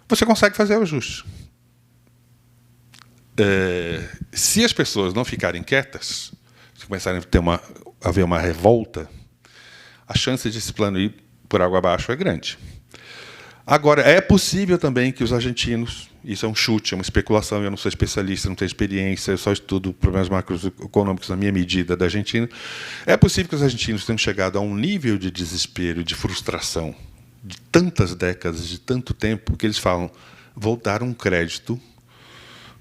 você consegue fazer o ajuste. Se as pessoas não ficarem quietas, se começarem a haver uma revolta, a chance de esse plano ir por água abaixo é grande. Agora, é possível também que os argentinos, isso é um chute, é uma especulação, eu não sou especialista, não tenho experiência, eu só estudo problemas macroeconômicos na minha medida da Argentina, é possível que os argentinos tenham chegado a um nível de desespero, de frustração, de tantas décadas, de tanto tempo, que eles falam, vou dar um crédito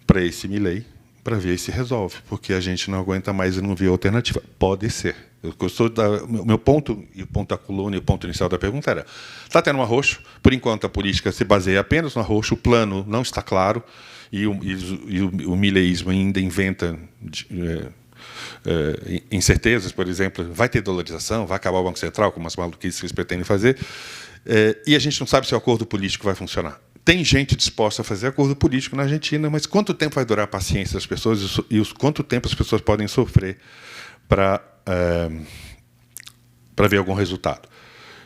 para esse Milei, para ver se resolve, porque a gente não aguenta mais e não vê alternativa. Pode ser. O meu ponto, e o ponto da coluna, e o ponto inicial da pergunta era, está tendo um arroxo, por enquanto a política se baseia apenas no arroxo, o plano não está claro, e o mileísmo ainda inventa incertezas, por exemplo, vai ter dolarização, vai acabar o Banco Central, como as maluquices que eles pretendem fazer, e a gente não sabe se o acordo político vai funcionar. Tem gente disposta a fazer acordo político na Argentina, mas quanto tempo vai durar a paciência das pessoas e quanto tempo as pessoas podem sofrer para ver algum resultado?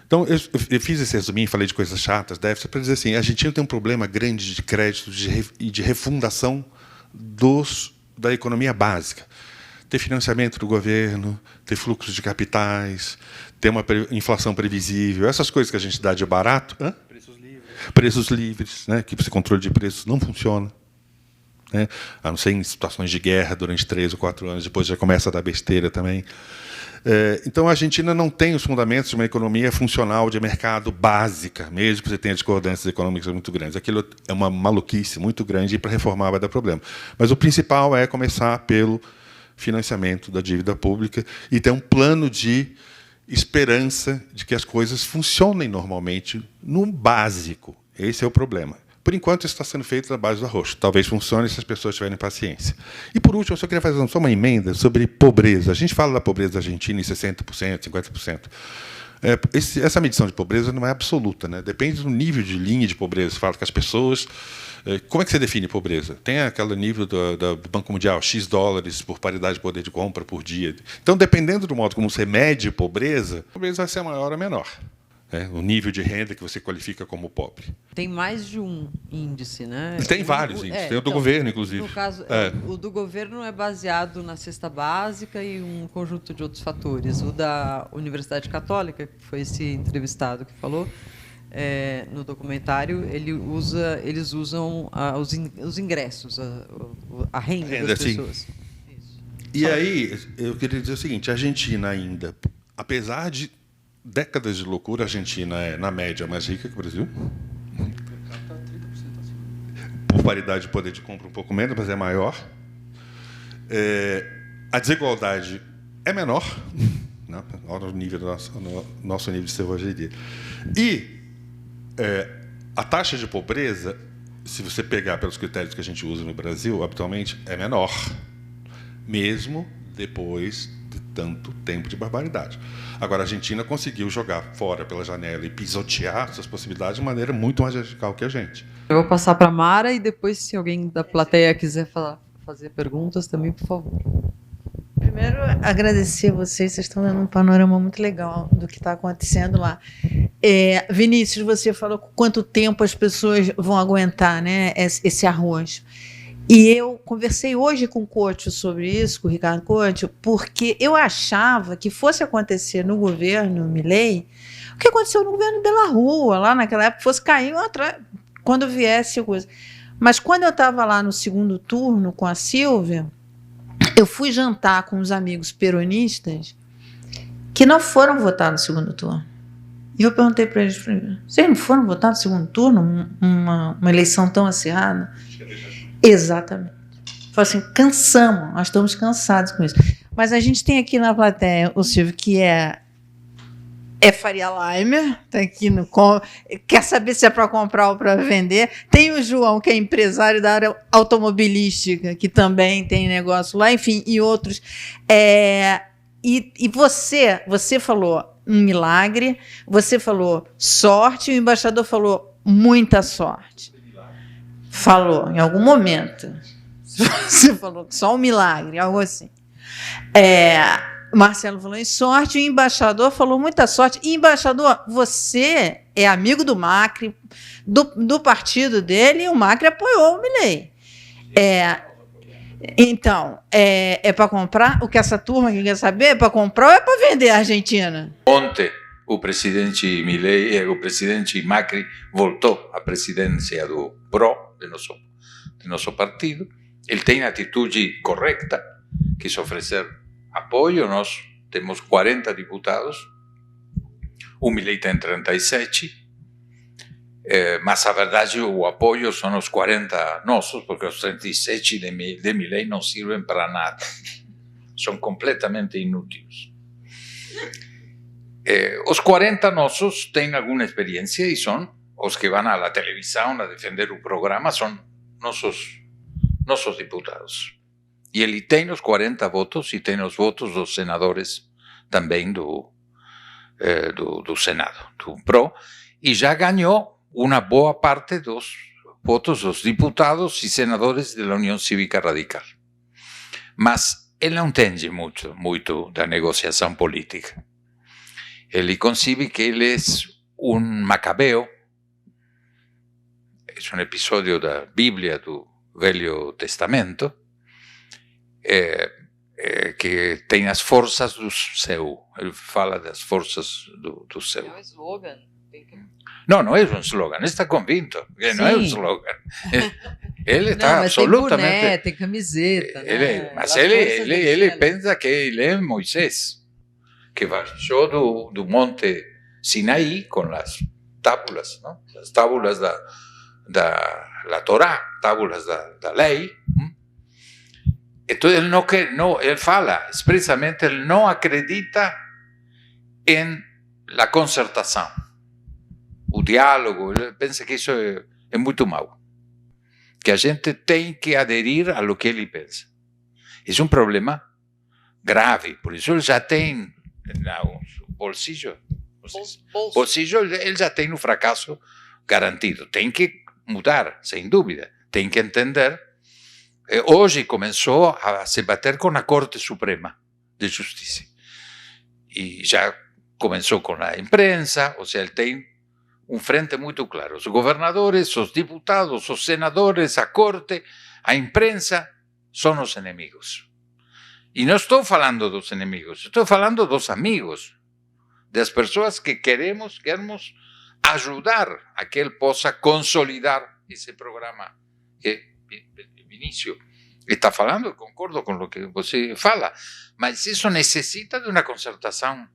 Então, eu fiz esse resuminho, falei de coisas chatas, déficit, para dizer assim, a Argentina tem um problema grande de crédito e de refundação da economia básica. Ter financiamento do governo, ter fluxo de capitais, ter uma inflação previsível, essas coisas que a gente dá de barato... Preços livres, né, que esse controle de preços não funciona, né, a não ser em situações de guerra durante 3 ou 4 anos, depois já começa a dar besteira também. Então, a Argentina não tem os fundamentos de uma economia funcional de mercado básica, mesmo que você tenha discordâncias econômicas muito grandes. Aquilo é uma maluquice muito grande e para reformar vai dar problema. Mas o principal é começar pelo financiamento da dívida pública e ter um plano de esperança de que as coisas funcionem normalmente no básico. Esse é o problema. Por enquanto, isso está sendo feito na base do arroxo. Talvez funcione se as pessoas tiverem paciência. E, por último, eu só queria fazer só uma emenda sobre pobreza. A gente fala da pobreza argentina em 60%, 50%. Essa medição de pobreza não é absoluta, né? Depende do nível de linha de pobreza. Você fala que as pessoas... Como é que você define pobreza? Tem aquele nível do Banco Mundial, X dólares por paridade de poder de compra por dia. Então, dependendo do modo como você mede pobreza, a pobreza vai ser maior ou menor. o nível de renda que você qualifica como pobre. Tem mais de um índice, né? Tem vários índices, tem o do governo, inclusive. No caso, o do governo é baseado na cesta básica e um conjunto de outros fatores. O da Universidade Católica, que foi esse entrevistado que falou, no documentário, eles usam os ingressos, a renda das pessoas. Isso. E aí, eu queria dizer o seguinte, a Argentina ainda, apesar de décadas de loucura, a Argentina é, na média, mais rica que o Brasil. Por paridade de poder de compra, um pouco menos, mas é maior. A desigualdade é menor, né, ao nível do nosso nível de selvageria. E a taxa de pobreza, se você pegar pelos critérios que a gente usa no Brasil, habitualmente, é menor, mesmo depois de tanto tempo de barbaridade. Agora, a Argentina conseguiu jogar fora pela janela e pisotear suas possibilidades de maneira muito mais radical que a gente. Eu vou passar para a Mara e depois, se alguém da plateia quiser fazer perguntas também, por favor. Primeiro, agradecer a vocês estão dando um panorama muito legal do que está acontecendo lá. Vinícius, você falou quanto tempo as pessoas vão aguentar, né, esse arroz. E eu conversei hoje com o Couto sobre isso, com o Ricardo Couto, porque eu achava que fosse acontecer no governo Milei o que aconteceu no governo Bela Rua, lá naquela época, fosse cair atrás, quando viesse a coisa. Mas quando eu estava lá no segundo turno com a Silvia, eu fui jantar com uns amigos peronistas que não foram votar no segundo turno. E eu perguntei para eles, vocês não foram votar no segundo turno? Uma eleição tão acirrada? Exatamente. Falei assim, cansamos, nós estamos cansados com isso. Mas a gente tem aqui na plateia o Silvio, que é Faria Limer, tá aqui quer saber se é para comprar ou para vender. Tem o João, que é empresário da área automobilística, que também tem negócio lá, enfim, e outros. E você falou um milagre, você falou sorte, e o embaixador falou muita sorte. Falou, em algum momento. Você falou que só um milagre, algo assim. Marcelo falou em sorte, o embaixador falou muita sorte. E, embaixador, você é amigo do Macri, do partido dele, e o Macri apoiou o Milei. Então, é para comprar? O que essa turma quer saber? É para comprar ou é para vender a Argentina? Ontem, o presidente Milei, o presidente Macri voltou à presidência do PRO, de nosso partido. Ele tem a atitude correta, quis oferecer apoio. Nós temos 40 deputados, o Milei tem 37, mas a verdade, o apoio são os 40 nossos, porque os 37 de Milei não servem para nada, são completamente inúteis. Os 40 nossos têm alguma experiência e são os que vão à televisão a defender o programa, são nossos deputados. E ele tem os 40 votos e tem os votos dos senadores também do Senado, do PRO, e já ganhou uma boa parte dos votos dos deputados e senadores da União Cívica Radical. Mas ele não entende muito da negociação política. Ele concebe que ele é um macabeo. É um episódio da Bíblia do Velho Testamento, que tem as forças do céu. Ele fala das forças do céu. É um slogan. Não é um slogan, ele está convicto que não é um slogan. Ele está absolutamente... Tem boné, tem camiseta. Mas ele pensa que ele é Moisés, que baixou do monte Sinaí com as tábulas, não? As tábulas da Torá, tábulas da lei. Então ele fala expressamente, ele não acredita em la concertação, o diálogo. Ele pensa que isso é muito mau, que a gente tem que aderir a lo que ele pensa. É um problema grave, por isso ele já tem no bolsillo, ele já tem o fracasso garantido. Tem que mudar, sem dúvida, tem que entender. Hoje começou a se bater com a Corte Suprema de Justiça. E já começou com a imprensa, ou seja, ele tem frente muito claro. Os governadores, os deputados, os senadores, a corte, a imprensa são os inimigos. E não estou falando dos inimigos, estou falando dos amigos, das pessoas que queremos ajudar a que ele possa consolidar esse programa que Vinícius está falando. Concordo com o que você fala, mas isso necessita de uma concertação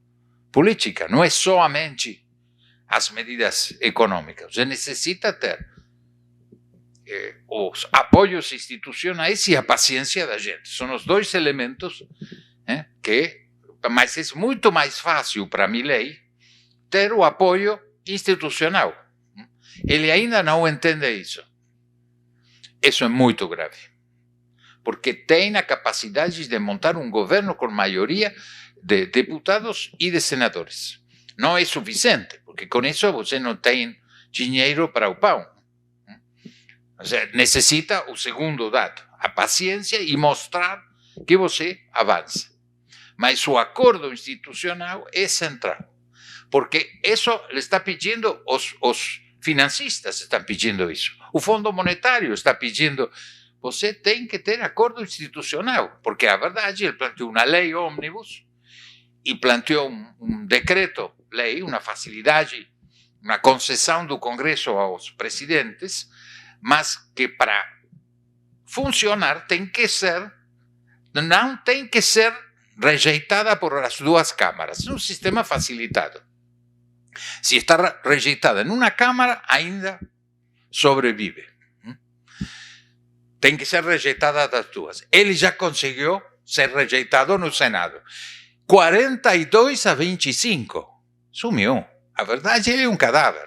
política, não é somente as medidas econômicas. Você necessita ter os apoios institucionais e a paciência da gente. São os dois elementos mas é muito mais fácil para Milei ter o apoio institucional. Ele ainda não entende isso. Isso é muito grave, porque tem a capacidade de montar um governo com maioria de deputados e de senadores. Não é suficiente, porque com isso você não tem dinheiro para o pão. Ou seja, necessita o segundo dado, a paciência e mostrar que você avança. Mas o acordo institucional é central, porque isso le está pedindo os financistas, estão pedindo isso. O Fundo Monetário está pedindo, você tem que ter acordo institucional, porque a verdade, ele planteou uma lei ônibus e planteou um decreto-lei, uma facilidade, uma concessão do Congresso aos presidentes, mas que para funcionar não tem que ser rejeitada por as duas câmaras. É um sistema facilitado. Se está rejeitada em uma câmara, ainda sobrevive. Tem que ser rejeitada das duas. Ele já conseguiu ser rejeitado no Senado. 42-25. Sumiu. A verdade, ele é um cadáver.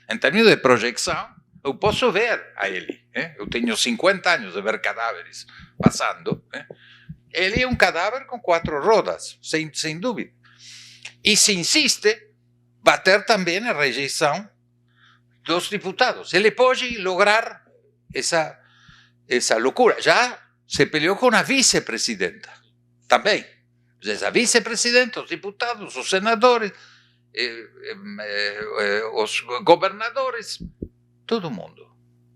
Em termos de projeção, eu posso ver a ele. Eu tenho 50 anos de ver cadáveres passando. Ele é um cadáver com 4 rodas, sem dúvida. E se insiste, bater também a rejeição dos deputados. Ele pode lograr essa loucura. Já se peleou com a vice-presidenta também. A vice-presidenta, os deputados, os senadores, os governadores, todo mundo.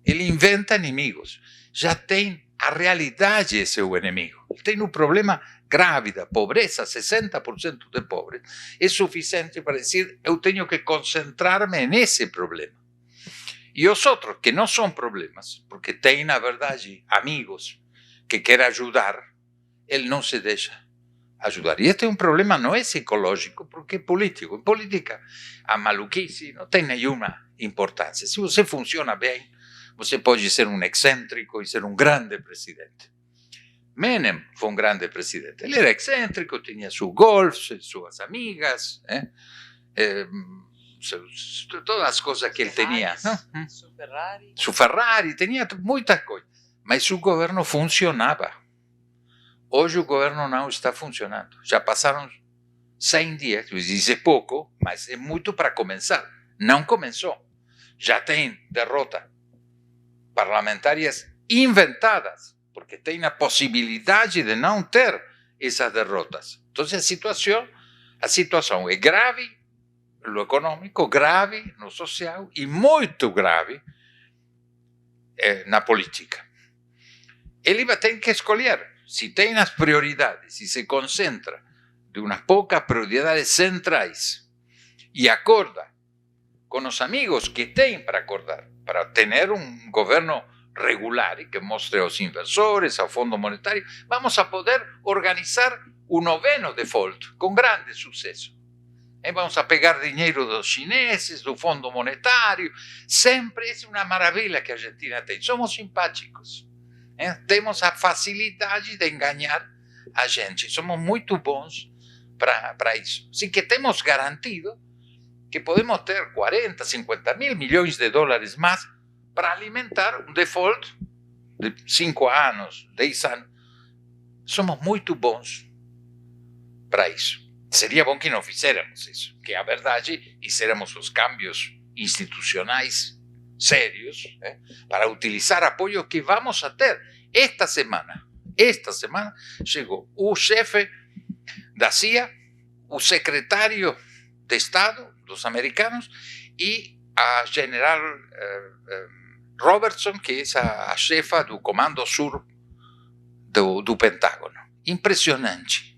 Ele inventa inimigos. Já tem a realidade, esse é o inimigo. Ele tem um problema grave da pobreza, 60% de pobres. É suficiente para dizer, eu tenho que concentrar-me nesse problema. E os outros, que não são problemas, porque tem, na verdade, amigos que querem ajudar, ele não se deixa ajudar. E este é um problema, não é psicológico, porque é político. Em política, a maluquice não tem nenhuma importância. Se você funciona bem, você pode ser um excêntrico e ser um grande presidente. Menem foi um grande presidente. Ele era excêntrico, tinha seu golfe, suas amigas, todas as coisas que ele tinha. Su Ferrari, tinha muita coisa. Mas o governo funcionava. Hoje o governo não está funcionando. Já passaram 100 dias, diz é pouco, mas é muito para começar. Não começou. Já tem derrota parlamentares inventadas, porque tem a possibilidade de não ter essas derrotas. Então a situação é grave no econômico, grave no social e muito grave na política. Ele vai ter que escolher. Se tem as prioridades, se se concentra de umas poucas prioridades centrais e acorda com os amigos que tem para acordar, para ter um governo regular e que mostre aos inversores, ao Fundo Monetário, vamos a poder organizar o 9º default com grande sucesso. Vamos a pegar dinheiro dos chineses, do Fundo Monetário, sempre é uma maravilha que a Argentina tem. Somos simpáticos. Temos a facilidade de enganar a gente. Somos muito bons para isso. Assim que temos garantido que podemos ter 40, 50 mil milhões de dólares mais para alimentar um default de 5 anos, 10 anos. Somos muito bons para isso. Seria bom que não fizéssemos isso, que a verdade, hiciéramos os cambios institucionais sérios, para utilizar apoio que vamos a ter. Esta semana chegou o chefe da CIA, o secretário de Estado dos americanos, e a general Robertson, que é a chefa do Comando Sur do Pentágono. Impressionante.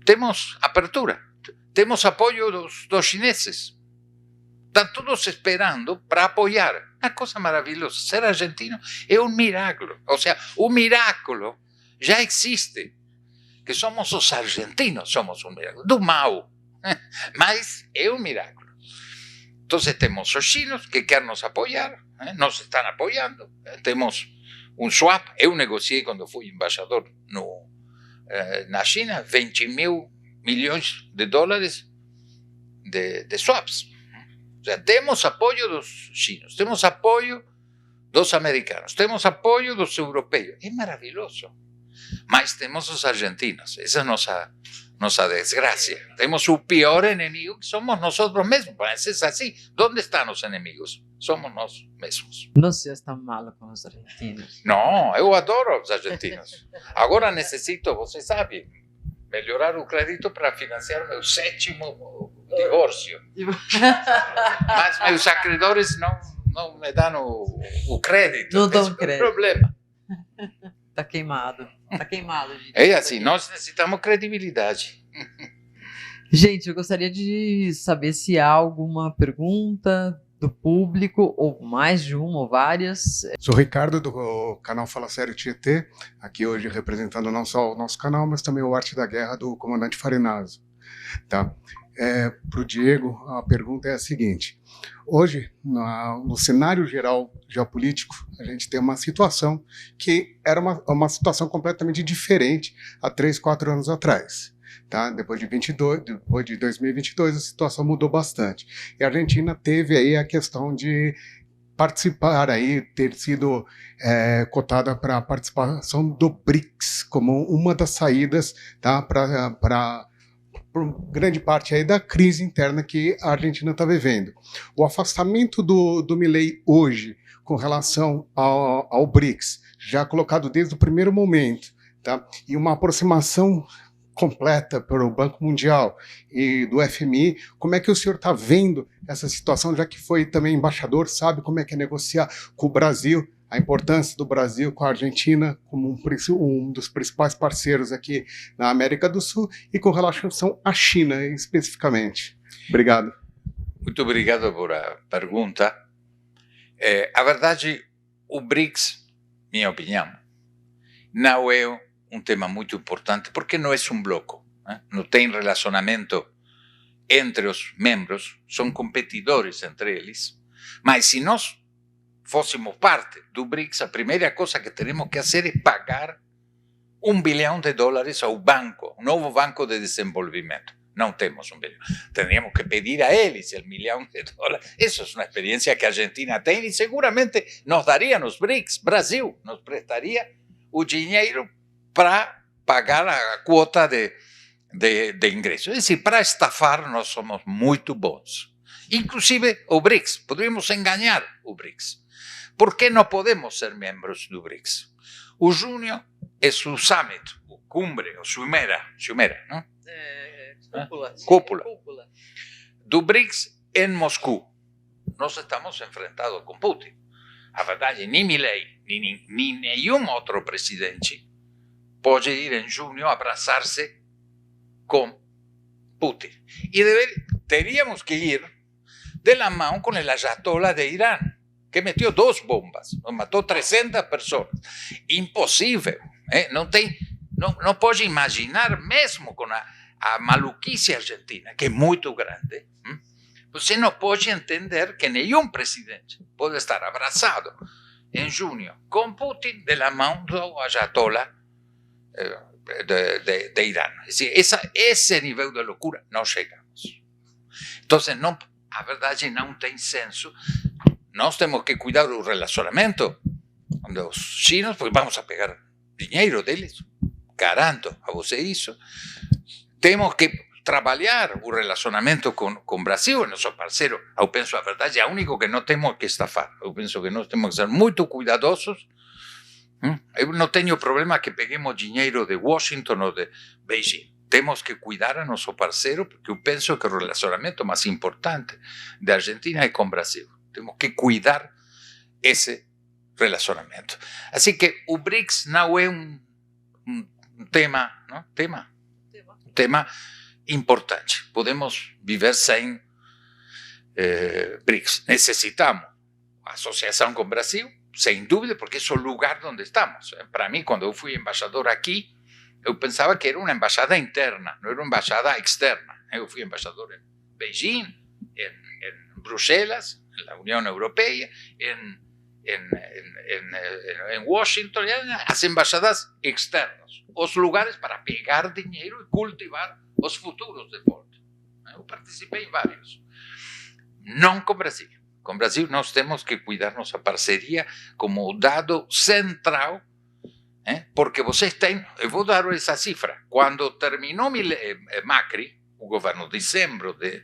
Temos apertura, temos apoio dos chineses. Estão todos esperando para apoiar. Uma coisa maravilhosa. Ser argentino é um milagre. Ou seja, o milagre já existe. Que somos os argentinos, somos um milagre. Do mal. Mas é um milagre. Então temos os chinos que querem nos apoiar. Nos estão apoiando. Temos um swap. Eu negociei quando fui embaixador na China 20 mil milhões de dólares de swaps. O sea, temos apoio dos chinos, temos apoio dos americanos, temos apoio dos europeus. É maravilhoso. Mas temos os argentinos. Essa é a nossa desgraça. Temos o pior inimigo, que somos nós mesmos. Mas é assim. Onde estão os inimigos? Somos nós mesmos. Não seas tão malo com os argentinos. Não, eu adoro os argentinos. Agora necessito, você sabe, melhorar o crédito para financiar meu 7º divórcio. Mas meus acreedores não me dão o crédito. Não dão crédito. É o problema. Está queimado. Está queimado. Gente. É assim, nós necessitamos credibilidade. Gente, eu gostaria de saber se há alguma pergunta do público, ou mais de uma, ou várias. Sou Ricardo, do canal Fala Sério Tietê, aqui hoje representando não só o nosso canal, mas também o Arte da Guerra do comandante Farinazzo. Tá? Para o Diego, a pergunta é a seguinte: hoje, no cenário geral geopolítico, a gente tem uma situação que era uma situação completamente diferente há 3, 4 anos atrás. Tá? Depois de 2022, a situação mudou bastante. E a Argentina teve aí a questão de participar, aí, ter sido cotada para a participação do BRICS como uma das saídas, tá? para grande parte aí da crise interna que a Argentina está vivendo. O afastamento do Milei hoje com relação ao BRICS, já colocado desde o primeiro momento, tá? E uma aproximação completa pelo Banco Mundial e do FMI, como é que o senhor está vendo essa situação, já que foi também embaixador, sabe como é que é negociar com o Brasil, a importância do Brasil com a Argentina como um dos principais parceiros aqui na América do Sul e com relação à China especificamente. Obrigado. Muito obrigado por a pergunta. A verdade, o BRICS, minha opinião, não é um tema muito importante porque não é um bloco. Não tem relacionamento entre os membros, são competidores entre eles. Mas se nós fôssemos parte do BRICS, a primeira coisa que teremos que fazer é pagar $1 bilhão ao banco, um novo banco de desenvolvimento. Não temos $1 bilhão. Teríamos que pedir a eles $1 milhão. Isso é uma experiência que a Argentina tem e seguramente nos daria nos BRICS. Brasil nos prestaria o dinheiro para pagar a quota de ingresso. É decir, para estafar nós somos muito bons. Inclusive o BRICS, poderíamos enganar o BRICS. Por que não podemos ser membros do BRICS? O junho é o summit, o cumbre, o ciumera, não? Cúpula. Do BRICS em Moscou. Nós estamos enfrentados com Putin. A verdade, nem Milei, nem nenhum outro presidente pode ir em junho abraçar-se com Putin. E teríamos que ir de la mão com o Ayatollah de Irã, que meteu 2 bombas, matou 300 pessoas. Impossível. Não pode imaginar, mesmo com a maluquice argentina, que é muito grande, você não pode entender que nenhum presidente pode estar abraçado em junho com Putin de la mão do Ayatollah de Irã. Esse nível de loucura não chegamos. Então, a verdade não tem senso. Nós temos que cuidar do relacionamento dos chinos, porque vamos a pegar dinheiro deles. Garanto a você isso. Temos que trabalhar o relacionamento com o Brasil, nosso parceiro. Eu penso, a verdade, é o único que não temos que estafar. Eu penso que nós temos que ser muito cuidadosos. Eu não tenho problema que peguemos dinheiro de Washington ou de Beijing. temos que cuidar a nosso parceiro, porque eu penso que o relacionamento mais importante da Argentina é com o Brasil. Temos que cuidar esse relacionamento. Assim que o BRICS não é um tema, não? Tema importante. Podemos viver sem BRICS. Necessitamos associação com o Brasil, sem dúvida, porque é o lugar onde estamos. Para mim, quando eu fui embaixador aqui, eu pensava que era uma embaixada interna, não era uma embaixada externa. Eu fui embaixador em Beijing, em Bruxelas, na União Europeia, em Washington, as embaixadas externas, os lugares para pegar dinheiro e cultivar os futuros de volta. Eu participei em vários. Não com o Brasil. Com o Brasil nós temos que cuidar nossa parceria como dado central, porque vocês têm, eu vou dar essa cifra, quando terminou Macri, o governo, dezembro de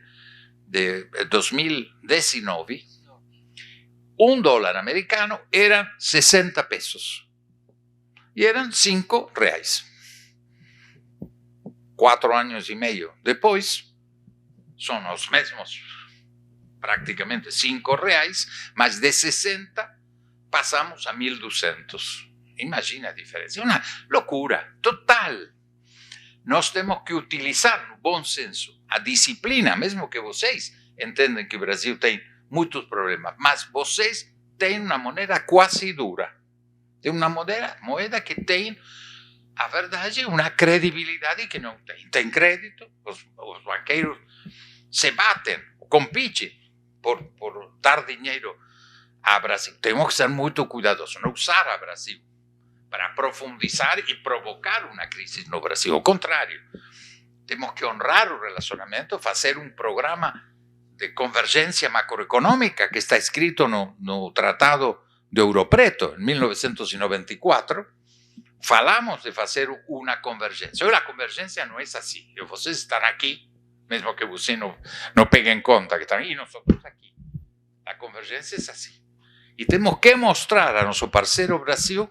2019, $1 americano era 60 pesos. E eram 5 reais. 4 anos e meio depois, são os mesmos, praticamente 5 reais, mas de 60 passamos a 1.200. Imagina a diferença. É uma loucura total. Nós temos que utilizar, no bom senso, a disciplina, mesmo que vocês entendem que o Brasil tem muitos problemas, mas vocês têm uma moeda quase dura. Tem uma moeda que tem, a verdade, uma credibilidade que não tem. Tem crédito, os banqueiros se batem, competem por dar dinheiro a Brasil. Temos que ser muito cuidadosos, não usar a Brasil para profundizar e provocar uma crise no Brasil. Ao contrário, temos que honrar o relacionamento, fazer um programa de convergência macroeconômica que está escrito no Tratado de Ouro Preto, em 1994. Falamos de fazer uma convergência. Olha, a convergência não é assim. Vocês estão aqui, mesmo que você não pegue em conta que estão aí, nós estamos aqui. A convergência é assim. E temos que mostrar a nosso parceiro Brasil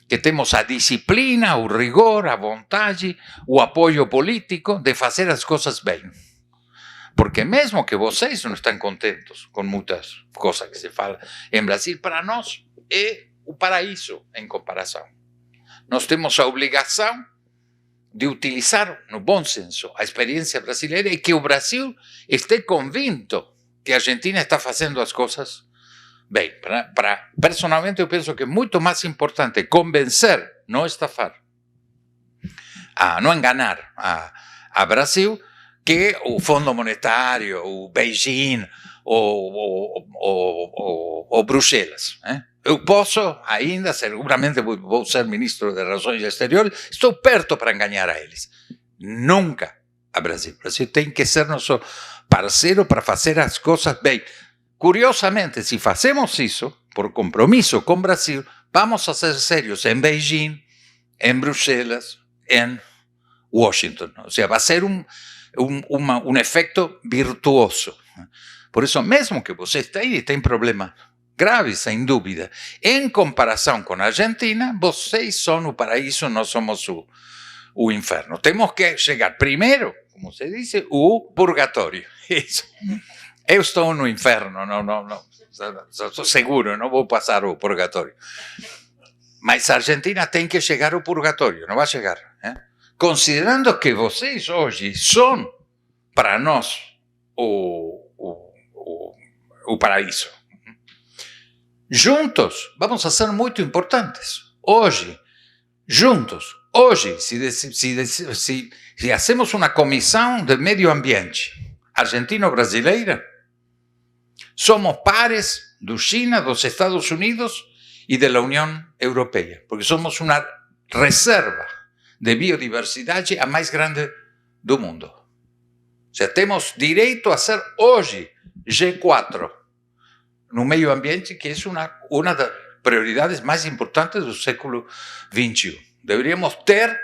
que temos a disciplina, o rigor, a vontade, o apoio político de fazer as coisas bem. Porque mesmo que vocês não estão contentes com muitas coisas que se falam em Brasil, para nós é o paraíso em comparação. Nós temos a obrigação de utilizar, no bom senso, a experiência brasileira e que o Brasil esteja convicto que a Argentina está fazendo as coisas bem. Personalmente, eu penso que é muito mais importante convencer, não estafar, não enganar a Brasil, que o Fundo Monetário, o Beijing, ou Bruxelas. Eu posso ainda, seguramente vou ser ministro de Relações Exteriores, estou perto para enganar a eles. Nunca a Brasil. O Brasil tem que ser nosso parceiro para fazer as coisas bem. Curiosamente, se fazemos isso, por compromisso com o Brasil, vamos a ser sérios em Beijing, em Bruxelas, em Washington. Ou seja, vai ser um efeito virtuoso. Por isso, mesmo que vocês tenham problemas graves, sem dúvida, em comparação com a Argentina, vocês são o paraíso, nós somos o inferno. Temos que chegar primeiro, como se diz, o purgatório. Isso. Eu estou no inferno, não, estou seguro, não vou passar o purgatório. Mas a Argentina tem que chegar ao purgatório, não vai chegar. Considerando que vocês hoje são, para nós, o paraíso. Juntos, vamos a ser muito importantes. Hoje, juntos, se hacemos uma comissão de meio ambiente argentino-brasileira, somos pares do China, dos Estados Unidos e da União Europeia, porque somos uma reserva de biodiversidade a mais grande do mundo. Ou seja, temos direito a ser hoje G4 no meio ambiente, que é uma das prioridades mais importantes do século XXI. Deveríamos ter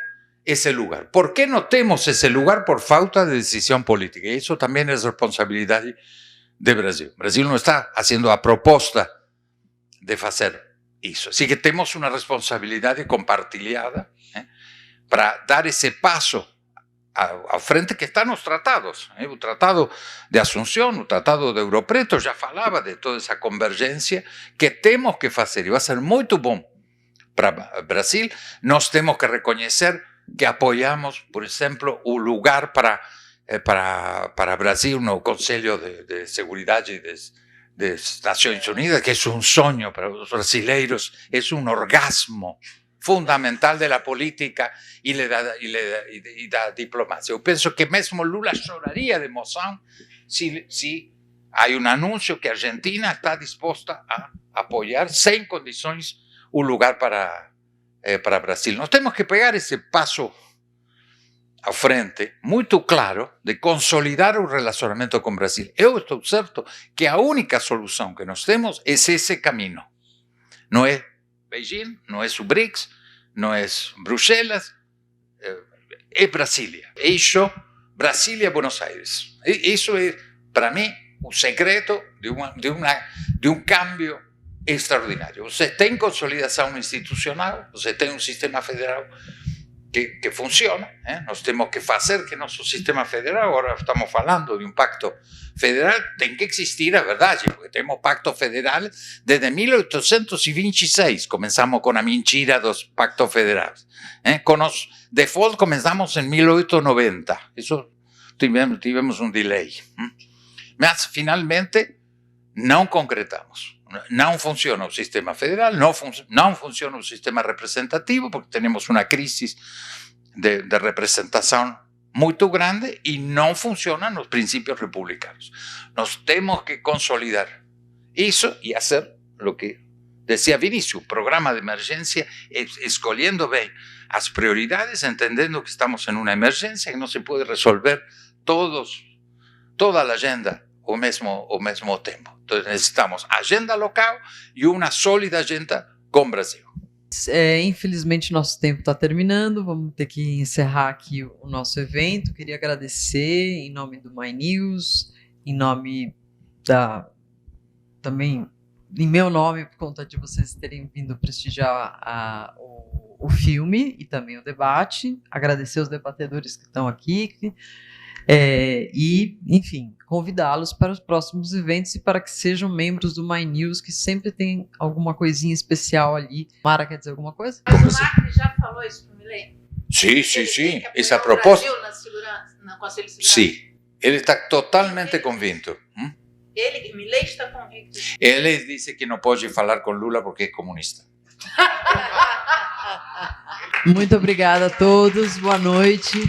esse lugar. ¿Por qué no temos esse lugar? Por falta de decisión política. Y eso también es responsabilidad de Brasil. Brasil no está haciendo a proposta de hacer eso. Así que temos uma responsabilidade compartilhada para dar esse passo à frente que está nos tratados. O Tratado de Assunção, o Tratado de Ouro Preto já falava de toda essa convergência que temos que fazer, e vai ser muito bom para o Brasil. Nós temos que reconhecer que apoiamos, por exemplo, o lugar para Brasil no Conselho de Seguridade das Nações Unidas, que é um sonho para os brasileiros, é um orgasmo fundamental da política e da diplomacia. Eu penso que mesmo Lula choraria de emoção se há um anúncio que a Argentina está disposta a apoiar sem condições o lugar para Brasil. Nós temos que pegar esse passo à frente, muito claro, de consolidar o relacionamento com o Brasil. Eu estou certo que a única solução que nós temos é esse caminho. Não é Beijing, não é o BRICS, não é Bruxelas, é Brasília. Isso, Brasília, Buenos Aires. Isso é, para mim, o segredo de um cambio extraordinário. Você tem consolidação institucional, você tem um sistema federal que funciona. Nós temos que fazer que nosso sistema federal, agora estamos falando de um pacto federal, tem que existir a verdade, porque temos pacto federal desde 1826, começamos com a mentira dos pactos federais. Com os default começamos em 1890, isso tivemos um delay. Mas, finalmente, não concretamos. Não funciona o sistema federal, não funciona o sistema representativo, porque temos uma crise de representação muito grande e não funcionam os princípios republicanos. Nós temos que consolidar isso e fazer o que dizia Vinícius, o programa de emergência, escolhendo bem as prioridades, entendendo que estamos em uma emergência e não se pode resolver toda a agenda ao mesmo tempo. Então, necessitamos agenda local e uma sólida agenda com o Brasil. Infelizmente, nosso tempo está terminando. Vamos ter que encerrar aqui o nosso evento. Queria agradecer em nome do My News, em nome também em meu nome, por conta de vocês terem vindo prestigiar o filme e também o debate. Agradecer os debatedores que estão aqui. E, enfim, convidá-los para os próximos eventos e para que sejam membros do My News, que sempre tem alguma coisinha especial ali. Mara, quer dizer alguma coisa? Mas o Macri já falou isso para o Milei? Sim. Essa proposta. O Brasil no Conselho de Segurança? Sim, ele está totalmente convicto. Milei está convicto. Ele disse que não pode falar com Lula porque é comunista. Muito obrigada a todos, boa noite.